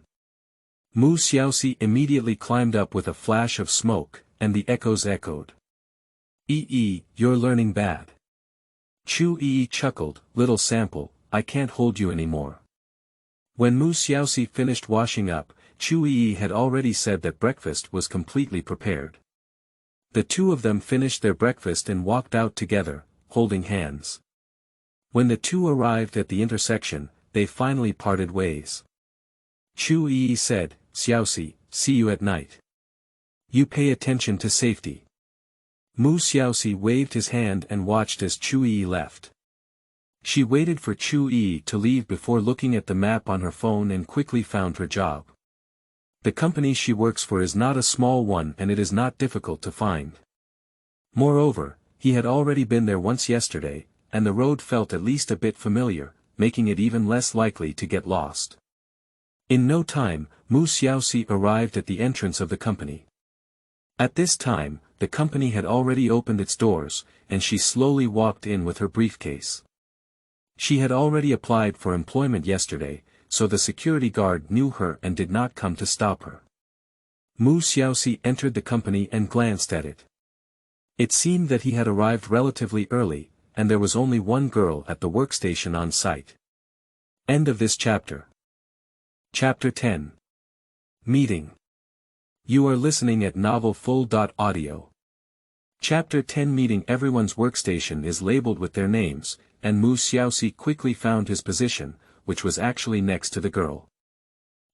Mu Xiaoxi immediately climbed up with a flash of smoke, and the echoes echoed. You're learning bad." Chu Yi chuckled, "Little sample, I can't hold you anymore." When Mu Xiaoxi finished washing up, Chu Yi had already said that breakfast was completely prepared. The two of them finished their breakfast and walked out together, holding hands. When the two arrived at the intersection, they finally parted ways. Chu Yi said, "Xiaoxi, see you at night. You pay attention to safety." Mu Xiaoxi waved his hand and watched as Chu Yi left. She waited for Chu Yi to leave before looking at the map on her phone and quickly found her job. The company she works for is not a small one and it is not difficult to find. Moreover, he had already been there once yesterday, and the road felt at least a bit familiar, making it even less likely to get lost. In no time, Mu Xiaoxi arrived at the entrance of the company. At this time, the company had already opened its doors, and she slowly walked in with her briefcase. She had already applied for employment yesterday, so the security guard knew her and did not come to stop her. Mu Xiaoxi entered the company and glanced at it. It seemed that he had arrived relatively early, and there was only one girl at the workstation on site. End of this chapter. Chapter 10. Meeting. You are listening at novelfull.audio. Chapter 10. Meeting. Everyone's workstation is labeled with their names, and Mu Xiaoxi quickly found his position, which was actually next to the girl.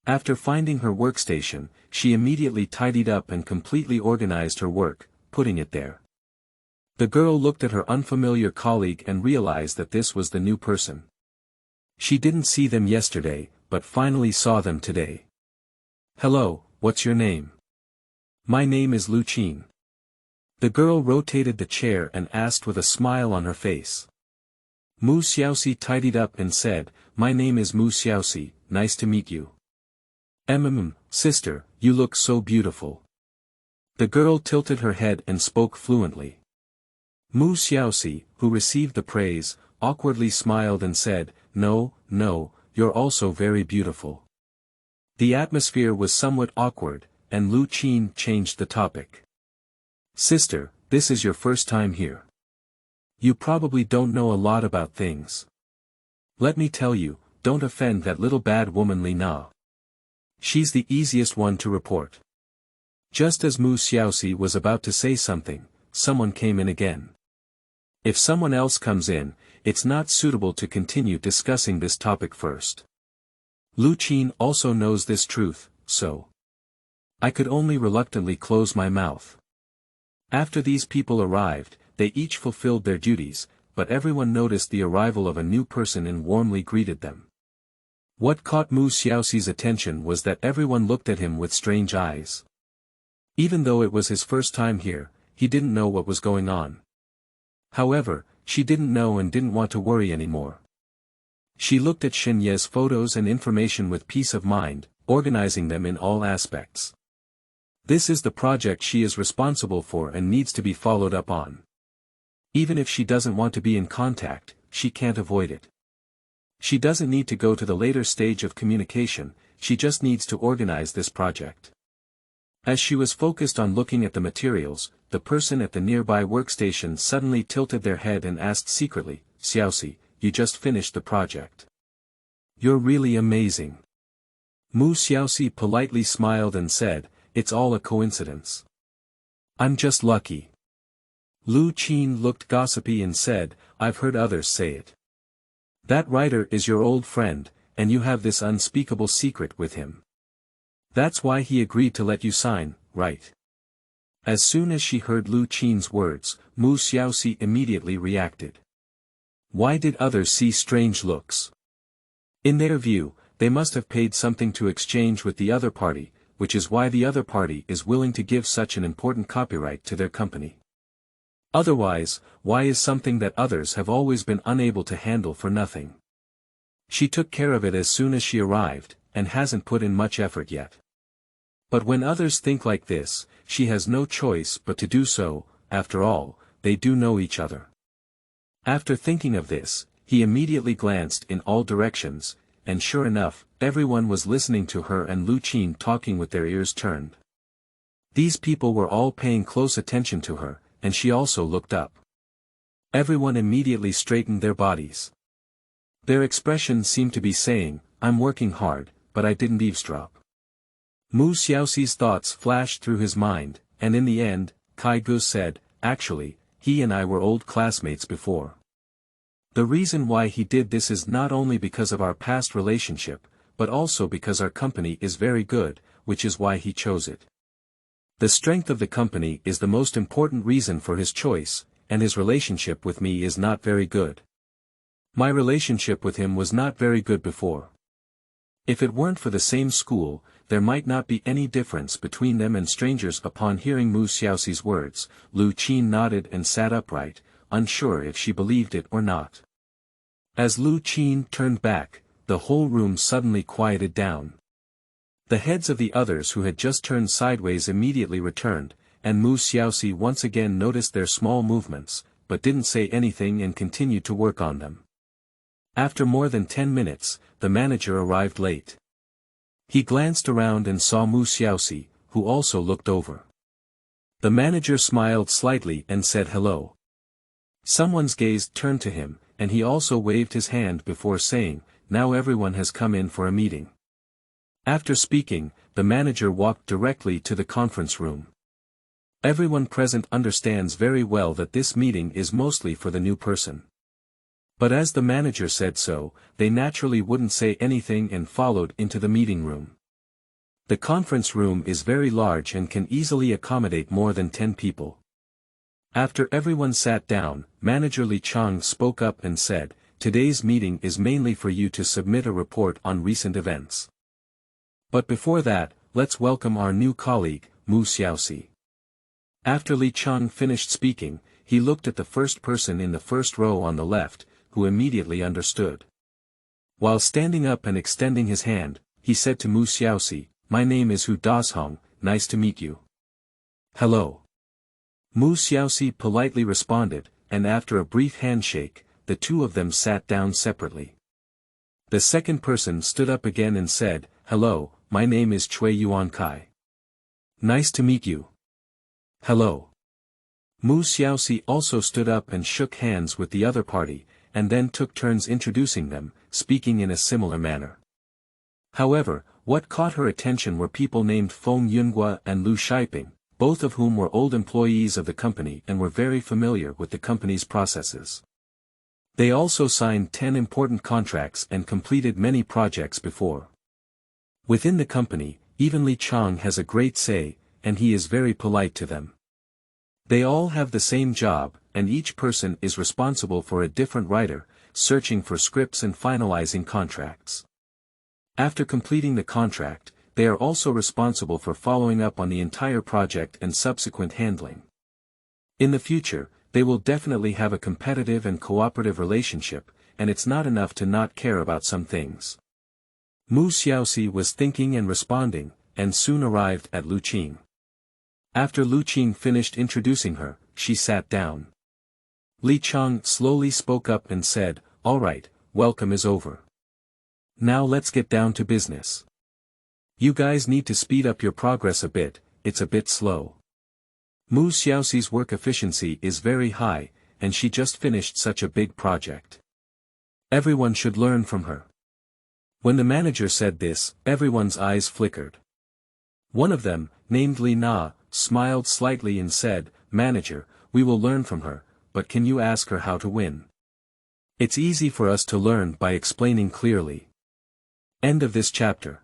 After finding her workstation, she immediately tidied up and completely organized her work, putting it there. The girl looked at her unfamiliar colleague and realized that this was the new person. She didn't see them yesterday, but finally saw them today. "Hello, what's your name?" "My name is Lu Qin." The girl rotated the chair and asked with a smile on her face. Mu Xiaoxi tidied up and said, "My name is Mu Xiaoxi, nice to meet you." Sister, you look so beautiful." The girl tilted her head and spoke fluently. Mu Xiaoxi, who received the praise, awkwardly smiled and said, "No, no, you're also very beautiful." The atmosphere was somewhat awkward, and Lu Qin changed the topic. "Sister, this is your first time here. You probably don't know a lot about things. Let me tell you, don't offend that little bad woman Li Na. She's the easiest one to report." Just as Mu Xiaoxi was about to say something, someone came in again. If someone else comes in, it's not suitable to continue discussing this topic first. Lu Qin also knows this truth, so I could only reluctantly close my mouth. After these people arrived, they each fulfilled their duties, but everyone noticed the arrival of a new person and warmly greeted them. What caught Mu Xiaoxi's attention was that everyone looked at him with strange eyes. Even though it was his first time here, he didn't know what was going on. However, she didn't know and didn't want to worry anymore. She looked at Shen Ye's photos and information with peace of mind, organizing them in all aspects. This is the project she is responsible for and needs to be followed up on. Even if she doesn't want to be in contact, she can't avoid it. She doesn't need to go to the later stage of communication, she just needs to organize this project. As she was focused on looking at the materials, the person at the nearby workstation suddenly tilted their head and asked secretly, "Xiaoxi, you just finished the project. You're really amazing." Mu Xiaoxi politely smiled and said, "It's all a coincidence. I'm just lucky." Lu Qin looked gossipy and said, "I've heard others say it. That writer is your old friend, and you have this unspeakable secret with him. That's why he agreed to let you sign, right?" As soon as she heard Lu Qin's words, Mu Xiaoxi immediately reacted. Why did others see strange looks? In their view, they must have paid something to exchange with the other party, which is why the other party is willing to give such an important copyright to their company. Otherwise, why is something that others have always been unable to handle for nothing? She took care of it as soon as she arrived, and hasn't put in much effort yet. But when others think like this, she has no choice but to do so. After all, they do know each other. After thinking of this, he immediately glanced in all directions, and sure enough, everyone was listening to her and Lu Qin talking with their ears turned. These people were all paying close attention to her, and she also looked up. Everyone immediately straightened their bodies. Their expressions seemed to be saying, "I'm working hard, but I didn't eavesdrop." Mu Xiaoxi's thoughts flashed through his mind, and in the end, Kai Gu said, "Actually, he and I were old classmates before. The reason why he did this is not only because of our past relationship, but also because our company is very good, which is why he chose it. The strength of the company is the most important reason for his choice, and his relationship with me is not very good. My relationship with him was not very good before. If it weren't for the same school, there might not be any difference between them and strangers." Upon hearing Mu Xiaoxi's words, Lu Qin nodded and sat upright, unsure if she believed it or not. As Lu Qin turned back, the whole room suddenly quieted down. The heads of the others who had just turned sideways immediately returned, and Mu Xiaoxi once again noticed their small movements, but didn't say anything and continued to work on them. After more than 10 minutes, the manager arrived late. He glanced around and saw Mu Xiaoxi, who also looked over. The manager smiled slightly and said hello. Someone's gaze turned to him, and he also waved his hand before saying, "Now everyone has come in for a meeting." After speaking, the manager walked directly to the conference room. Everyone present understands very well that this meeting is mostly for the new person. But as the manager said so, they naturally wouldn't say anything and followed into the meeting room. The conference room is very large and can easily accommodate more than 10 people. After everyone sat down, Manager Li Chang spoke up and said, "Today's meeting is mainly for you to submit a report on recent events. But before that, let's welcome our new colleague, Mu Xiaoxi." After Li Chang finished speaking, he looked at the first person in the first row on the left, who immediately understood. While standing up and extending his hand, he said to Mu Xiaoxi, "My name is Hu Dashong, nice to meet you." "Hello." Mu Xiaoxi politely responded, and after a brief handshake, the two of them sat down separately. The second person stood up again and said, "Hello, my name is Cui Yuan Kai. Nice to meet you." "Hello." Mu Xiaoxi also stood up and shook hands with the other party, and then took turns introducing them, speaking in a similar manner. However, what caught her attention were people named Feng Yunhua and Lu Shiping, both of whom were old employees of the company and were very familiar with the company's processes. They also signed 10 important contracts and completed many projects before. Within the company, even Li Chang has a great say, and he is very polite to them. They all have the same job, and each person is responsible for a different writer, searching for scripts and finalizing contracts. After completing the contract, they are also responsible for following up on the entire project and subsequent handling. In the future, they will definitely have a competitive and cooperative relationship, and it's not enough to not care about some things. Mu Xiaoxi was thinking and responding, and soon arrived at Lu Qing. After Lu Qing finished introducing her, she sat down. Li Chang slowly spoke up and said, "All right, welcome is over. Now let's get down to business. You guys need to speed up your progress a bit, it's a bit slow." Mu Xiaoxi's work efficiency is very high, and she just finished such a big project. Everyone should learn from her. When the manager said this, everyone's eyes flickered. One of them, named Li Na, smiled slightly and said, "Manager, we will learn from her, but can you ask her how to win? It's easy for us to learn by explaining clearly." End of this chapter.